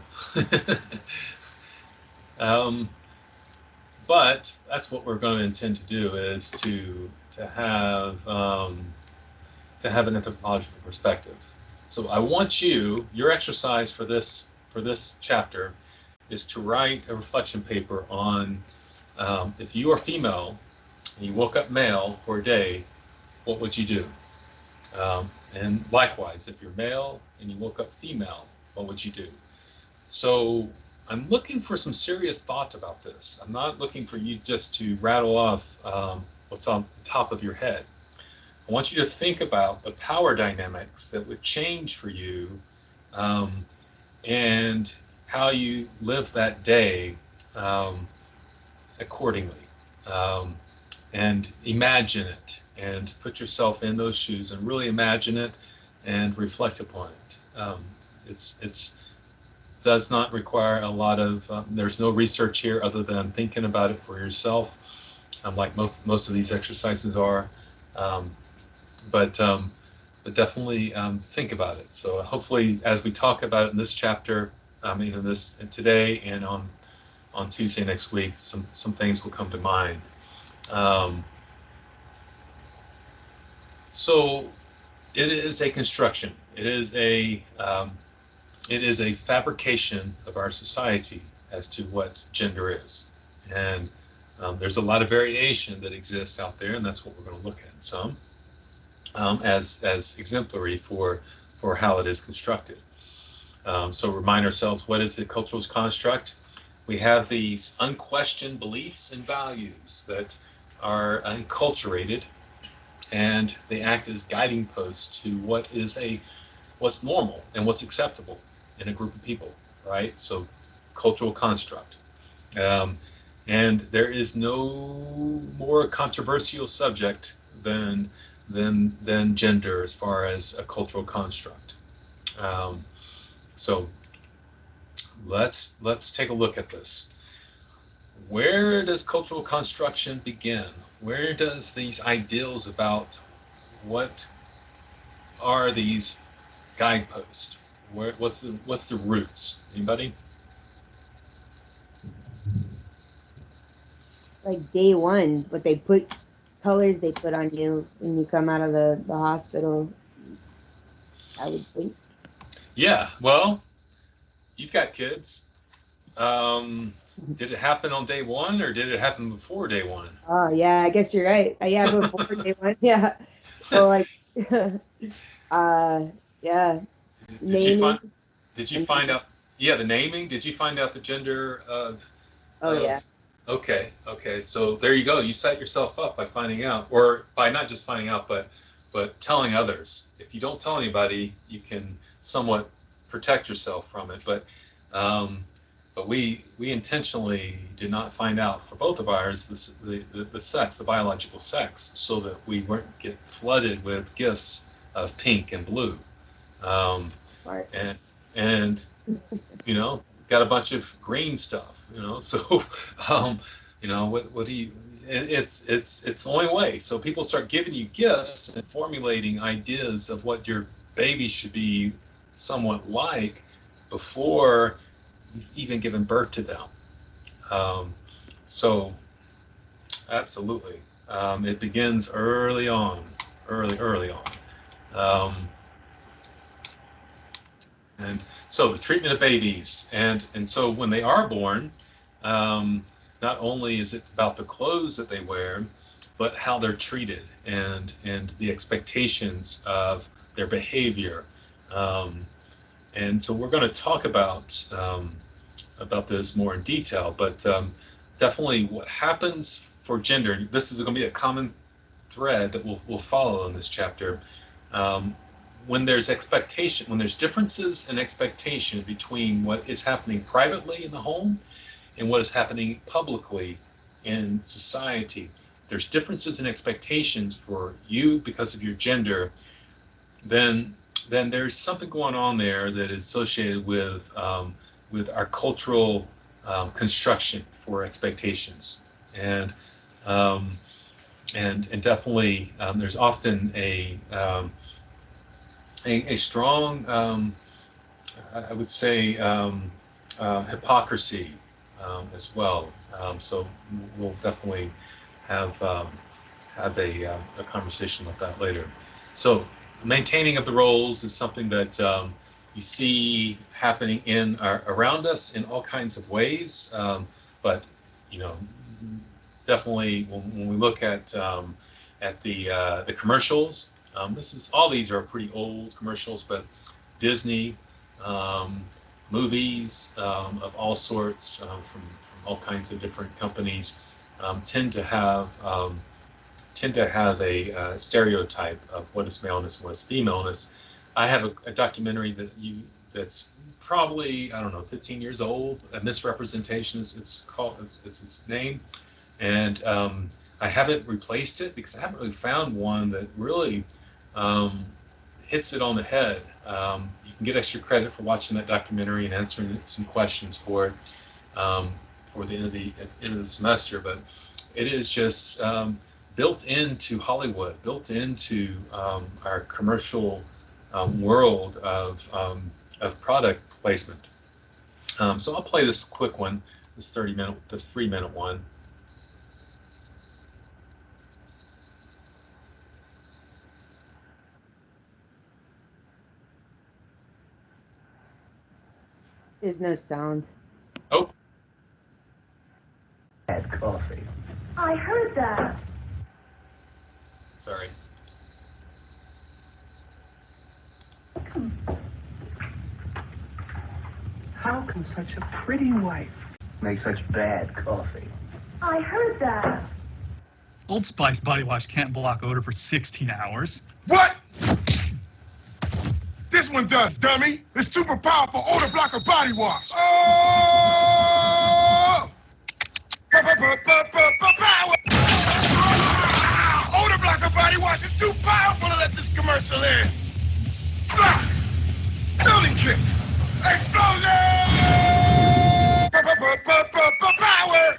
Speaker 1: But that's what we're going to intend to do, is to have an anthropological perspective. So I want your exercise for this chapter is to write a reflection paper on if you are female and you woke up male for a day, what would you do? And likewise, if you're male and you woke up female, what would you do? So I'm looking for some serious thought about this. I'm not looking for you just to rattle off what's on the top of your head. I want you to think about the power dynamics that would change for you, and how you live that day accordingly. And imagine it, and put yourself in those shoes, and really imagine it and reflect upon it. It does not require a lot of, there's no research here other than thinking about it for yourself, like most of these exercises are. But definitely think about it. So hopefully, as we talk about it in this chapter, today and on Tuesday next week, some things will come to mind. So it is a construction. It is a fabrication of our society as to what gender is, and there's a lot of variation that exists out there, and that's what we're going to look at some. As exemplary for how it is constructed. So remind ourselves, what is the cultural construct? We have these unquestioned beliefs and values that are unculturated, and they act as guiding posts to what's normal and what's acceptable in a group of people, right? So cultural construct. And there is no more controversial subject than gender as far as a cultural construct. So let's take a look at this. Where does cultural construction begin? Where does these ideals about what are these guideposts? What's the roots? Anybody?
Speaker 2: Like day one, what they put, colors they put on you when you come out of the hospital, I would think.
Speaker 1: Yeah, well, you've got kids. Did it happen on day one, or did it happen before day one?
Speaker 2: Oh yeah, I guess you're right. Yeah, before day one. Yeah. Well, like, yeah.
Speaker 1: Did you find out? Yeah, the naming. Did you find out the gender of?
Speaker 2: Oh yeah.
Speaker 1: Okay. So there you go. You set yourself up by finding out, or by not just finding out, but telling others. If you don't tell anybody, you can somewhat protect yourself from it. But we intentionally did not find out for both of ours the sex, the biological sex, so that we weren't get flooded with gifts of pink and blue. And you know, got a bunch of green stuff, you know. So you know, what do you? It's the only way. So people start giving you gifts and formulating ideas of what your baby should be somewhat like before you've even given birth to them. So absolutely, it begins early on. And so the treatment of babies, and so when they are born, not only is it about the clothes that they wear, but how they're treated and the expectations of their behavior. And so we're going to talk about this more in detail, but definitely what happens for gender. This is going to be a common thread that we'll follow in this chapter. When there's expectation, when there's differences in expectation between what is happening privately in the home and what is happening publicly in society, there's differences in expectations for you because of your gender, then there's something going on there that is associated with our cultural construction for expectations, and definitely there's often a strong, I would say, hypocrisy as well. So we'll definitely have a conversation about that later. So maintaining of the roles is something that you see happening around us in all kinds of ways. But you know, definitely when we look at the commercials. All these are pretty old commercials, but Disney, movies of all sorts from all kinds of different companies tend to have a stereotype of what is maleness and what is femaleness. I have a documentary that's probably, I don't know, 15 years old. A Misrepresentation is its name, and I haven't replaced it because I haven't really found one that really hits it on the head. You can get extra credit for watching that documentary and answering some questions for it for the end of the semester, but it is just built into Hollywood, built into our commercial world of product placement. So I'll play this quick one, this 3-minute one.
Speaker 2: There's no sound.
Speaker 1: Oh.
Speaker 12: Had coffee.
Speaker 13: I heard that.
Speaker 1: Sorry.
Speaker 12: can such a pretty wife make such bad coffee?
Speaker 13: I heard that.
Speaker 14: Old Spice body wash can't block odor for 16 hours.
Speaker 15: What? This one does, dummy. It's super powerful odor blocker body wash. Oh! Power! Odor blocker body wash is too powerful to let this commercial in. Building kick. Explosion! Power!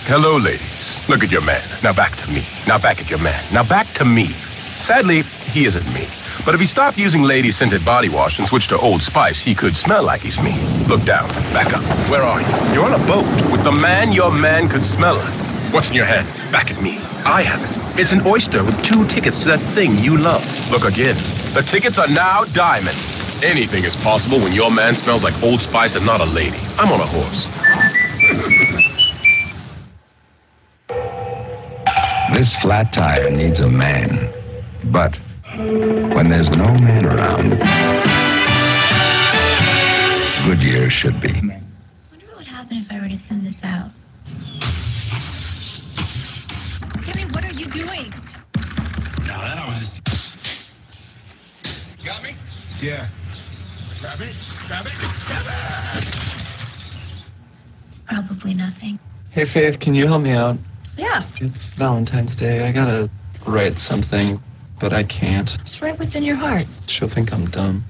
Speaker 15: Hello, ladies. Look at your man. Now back to me. Now back at your man. Now back to me. Sadly, he isn't me. But if he stopped using lady-scented body wash and switched to Old Spice, he could smell like he's me. Look down. Back up. Where are you? You're on a boat with the man your man could smell it. What's in your hand? Back at me. I have it. It's an oyster with 2 tickets to that thing you love. Look again. The tickets are now diamond. Anything is possible when your man smells like Old Spice and not a lady. I'm on a horse.
Speaker 16: This flat tire needs a man, but when there's no man around, Goodyear should be.
Speaker 17: I wonder what would happen if I were to send this out. Jimmy, what are you doing?
Speaker 15: No, that was just... Got me? Yeah. Grab it, grab it, grab it!
Speaker 17: Probably nothing.
Speaker 18: Hey, Faith, can you help me out?
Speaker 17: Yeah.
Speaker 18: It's Valentine's Day. I gotta write something, but I can't.
Speaker 17: Just write what's in your heart.
Speaker 18: She'll think I'm dumb.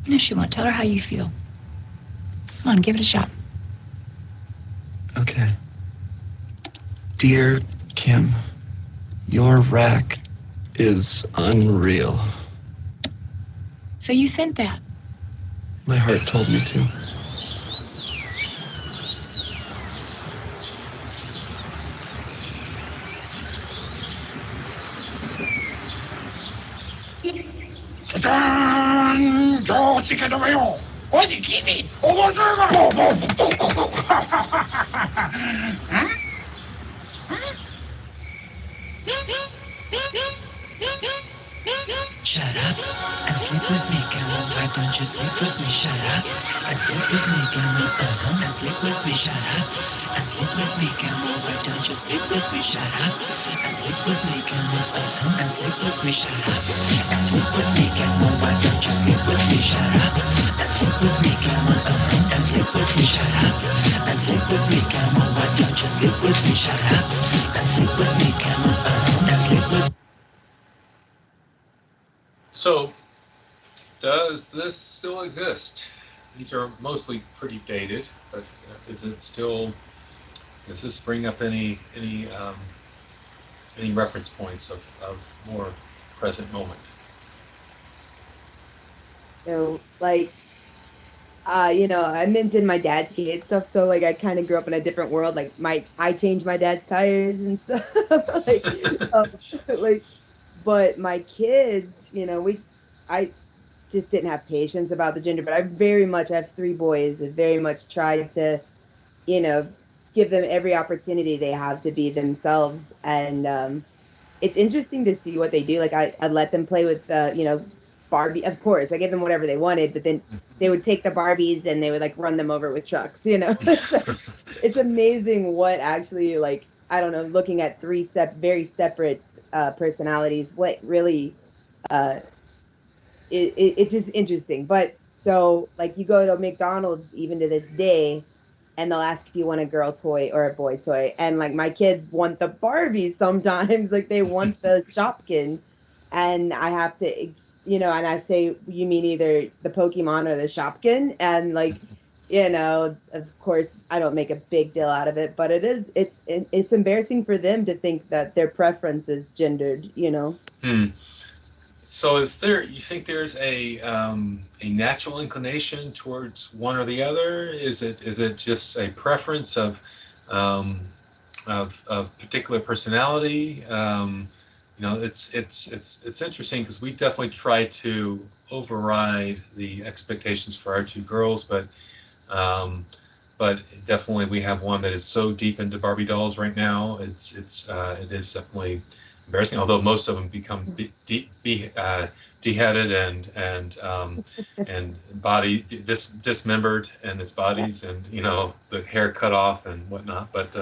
Speaker 17: No, she won't. Tell her how you feel. Come on, give it a shot.
Speaker 18: Okay. Dear Kim, your rack is unreal.
Speaker 17: So you sent that?
Speaker 18: My heart told me to.
Speaker 19: Shut up and sleep with me, camel. Why don't you sleep with me? Shut up and sleep with me, camel. And sleep with me. Shut up and sleep with me, camel. Why don't you sleep with me? Shut up and sleep with me, camel. And sleep with me. Shut up and sleep with me, camel. Why don't you sleep with me? Shut up and sleep with me, camel. And sleep with me. Shut up and sleep with me, camel. Why don't you sleep with me? Shut up and sleep with me, camel. And sleep with me.
Speaker 1: So, does this still exist? These are mostly pretty dated, but is it still? Does this bring up any reference points of more present moment?
Speaker 20: So, like, I mentioned my dad's kid stuff, so like I kind of grew up in a different world. Like I changed my dad's tires and stuff. But my kids, I just didn't have patience about the gender. But I have 3 boys. I very much tried to, give them every opportunity they have to be themselves. And it's interesting to see what they do. Like I let them play with, Barbie. Of course, I gave them whatever they wanted, but then they would take the Barbies and they would like run them over with trucks. It's amazing what actually, like, I don't know, looking at 3 very separate personalities, what really it's just interesting. But so like you go to McDonald's even to this day and they'll ask if you want a girl toy or a boy toy, and like my kids want the Barbies sometimes, like they want the Shopkins, and I have to and I say, you mean either the Pokemon or the Shopkin? And like, of course I don't make a big deal out of it, but it's embarrassing for them to think that their preference is gendered,
Speaker 1: So you think there's a natural inclination towards one or the other? Is it just a preference of particular personality? it's interesting because we definitely try to override the expectations for our two girls, but definitely we have one that is so deep into Barbie dolls right now. It is definitely embarrassing. Although most of them become deheaded and body dismembered in its bodies, and the hair cut off and whatnot. But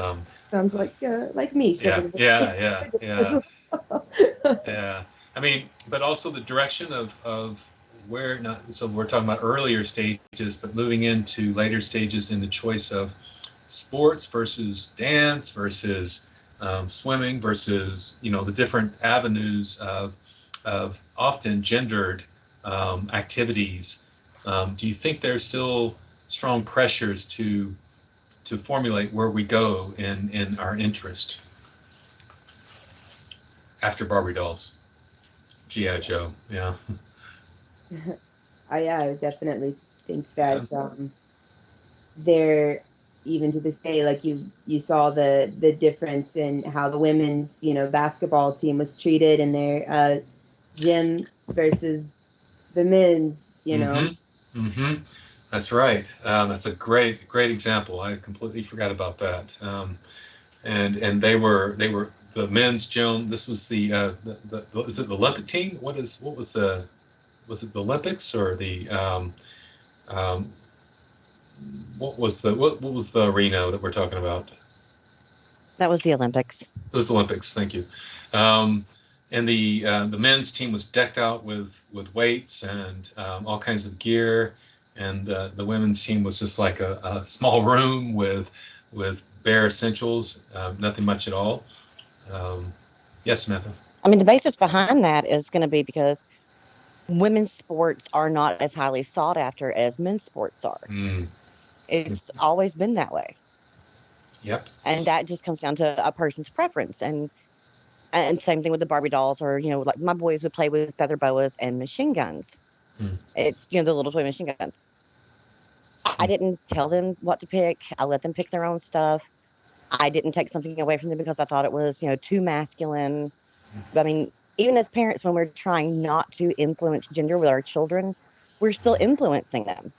Speaker 20: sounds like me.
Speaker 1: Yeah. I mean, but also the direction of where not. So we're talking about earlier stages, but moving into later stages in the choice of sports versus dance versus swimming versus the different avenues of often gendered activities. Do you think there's still strong pressures to formulate where we go in our interest after Barbie dolls? G.I. Joe, yeah.
Speaker 20: I definitely think that there, even to this day, like you saw the difference in how the women's basketball team was treated in their gym versus the men's.
Speaker 1: That's right. That's a great example. I completely forgot about that. And they were the men's gym. This was the is it the Olympic team? Was it the Olympics or the what was the arena that we're talking about?
Speaker 21: That was the Olympics.
Speaker 1: It was the Olympics. Thank you. And the men's team was decked out with weights and all kinds of gear, and the women's team was just like a small room with bare essentials, nothing much at all. Yes, Samantha.
Speaker 21: I mean, the basis behind that is going to be because women's sports are not as highly sought after as men's sports are. It's always been that way.
Speaker 1: Yep.
Speaker 21: And that just comes down to a person's preference. And same thing with the Barbie dolls, or like my boys would play with feather boas and machine guns. It's the little toy machine guns. I didn't tell them what to pick. I let them pick their own stuff. I didn't take something away from them because I thought it was too masculine. I mean, even as parents, when we're trying not to influence gender with our children, we're still influencing them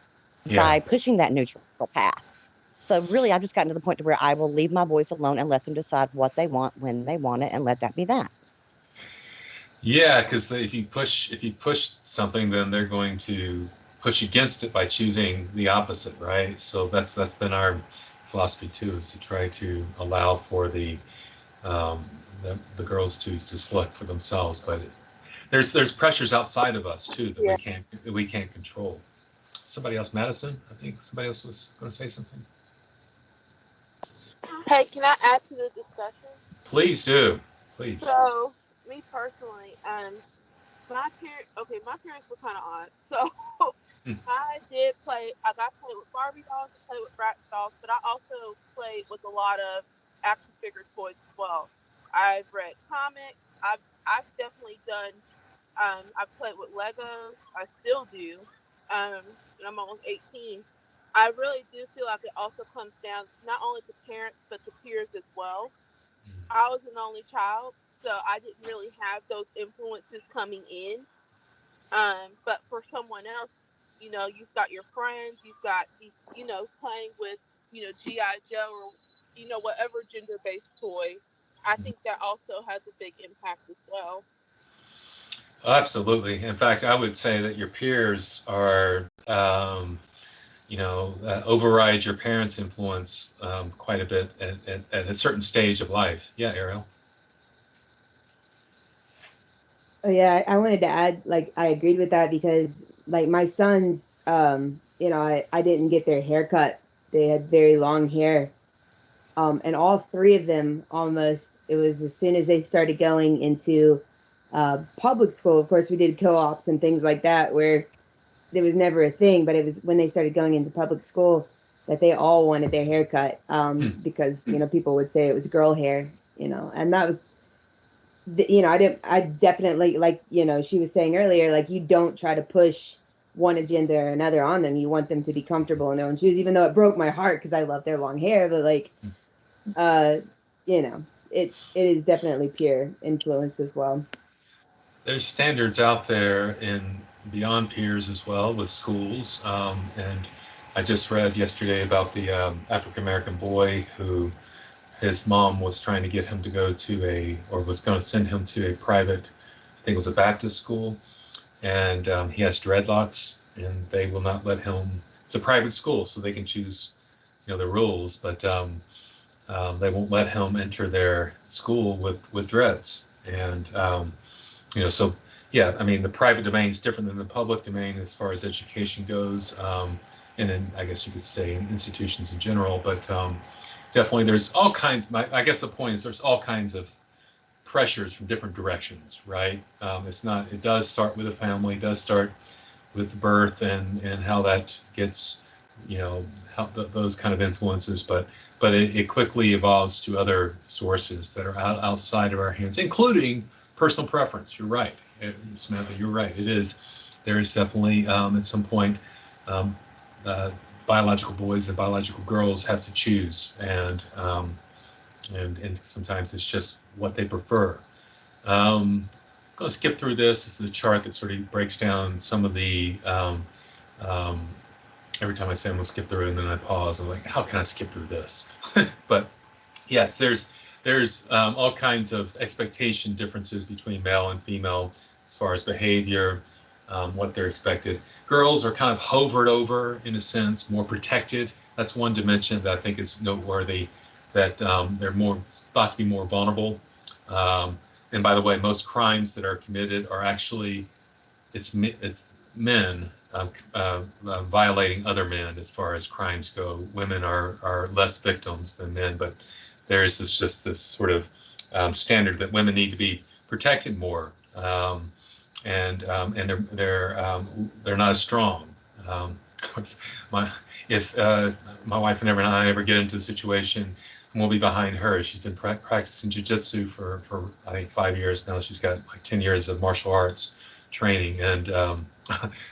Speaker 21: by pushing that neutral path. So really, I've just gotten to the point to where I will leave my boys alone and let them decide what they want when they want it, and let that be that.
Speaker 1: Yeah, because if you push something, then they're going to push against it by choosing the opposite, right? So that's been our philosophy too, is to try to allow for the girls to select for themselves. But there's pressures outside of us too that we can't control. Somebody else, Madison. I think somebody else was going to say something.
Speaker 22: Hey, can I add to the discussion?
Speaker 1: Please do. Please.
Speaker 22: So, me personally, my parents were kind of odd. So, I got to play with Barbie dolls, I played with Bratz dolls, but I also played with a lot of action figure toys as well. I've read comics. I've definitely done. I've played with Legos. I still do. And I'm almost 18. I really do feel like it also comes down not only to parents but to peers as well. I was an only child, so I didn't really have those influences coming in. But for someone else, you've got your friends, you've got these, playing with, G.I. Joe or, whatever gender-based toy. I think that also has a big impact as well.
Speaker 1: Absolutely. In fact, I would say that your peers are, override your parents' influence quite a bit at a certain stage of life. Yeah, Ariel.
Speaker 20: Oh yeah, I wanted to add, like, I agreed with that because, like, my sons, I didn't get their hair cut. They had very long hair. And all three of them almost, it was as soon as they started going into public school. Of course, we did co-ops and things like that where there was never a thing, but it was when they started going into public school that they all wanted their hair cut because, people would say it was girl hair, and that was, I definitely, like, she was saying earlier, like, you don't try to push one agenda or another on them. You want them to be comfortable in their own shoes, even though it broke my heart because I love their long hair, but like, it is definitely peer influence as well.
Speaker 1: There's standards out there in beyond peers as well with schools, and I just read yesterday about the African American boy who his mom was trying to get him to go to was going to send him to a private, I think it was a Baptist school, and he has dreadlocks, and they will not let him. It's a private school, so they can choose, the rules, but they won't let him enter their school with dreads, and so yeah, I mean the private domain is different than the public domain as far as education goes, and then I guess you could say in institutions in general, but definitely there's all kinds. I guess the point is there's all kinds of pressures from different directions, right? It does start with a family, it does start with birth and how that gets, how those kind of influences, but it quickly evolves to other sources that are outside of our hands, including personal preference. You're right, Samantha, you're right. There is definitely at some point biological boys and biological girls have to choose, and sometimes it's just what they prefer. I'm going to skip through this. This is a chart that sort of breaks down some of the, every time I say I'm going to skip through it and then I pause, I'm like, how can I skip through this? But yes, there's all kinds of expectation differences between male and female as far as behavior, what they're expected. Girls are kind of hovered over, in a sense, more protected. That's one dimension that I think is noteworthy, that they're more thought to be more vulnerable. And by the way, most crimes that are committed are actually, it's men violating other men as far as crimes go. Women are less victims than men, but there is just this sort of standard that women need to be protected more, and they're not as strong. If my wife and I ever get into a situation, we'll be behind her. She's been practicing jiu-jitsu for I think 5 years now. She's got like 10 years of martial arts training, and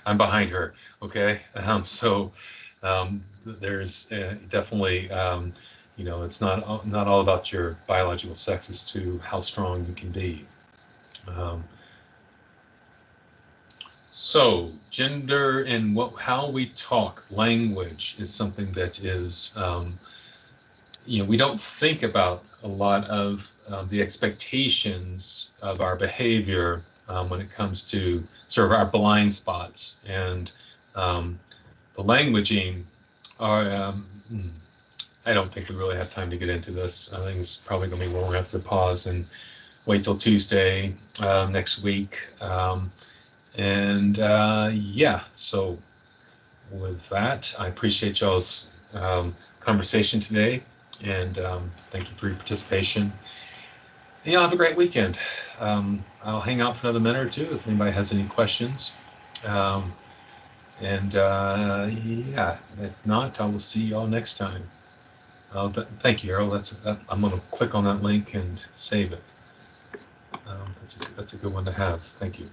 Speaker 1: I'm behind her. Okay, so there's definitely it's not all about your biological sex as to how strong you can be. So gender and how we talk, language is something that is, we don't think about a lot of the expectations of our behavior when it comes to sort of our blind spots, and the languaging are, I don't think we really have time to get into this. I think it's probably going to be, we'll have to pause and wait till Tuesday next week. So with that, I appreciate y'all's conversation today, and thank you for your participation. And y'all have a great weekend. I'll hang out for another minute or two if anybody has any questions. If not, I will see y'all next time. But thank you, Errol. I'm going to click on that link and save it. That's a good one to have. Thank you.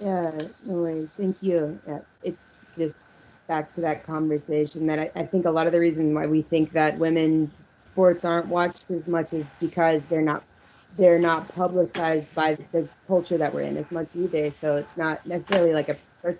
Speaker 20: Yeah, no worries. Thank you. Yeah, it's just back to that conversation that I think a lot of the reason why we think that women's sports aren't watched as much is because they're not publicized by the culture that we're in as much either. So it's not necessarily like a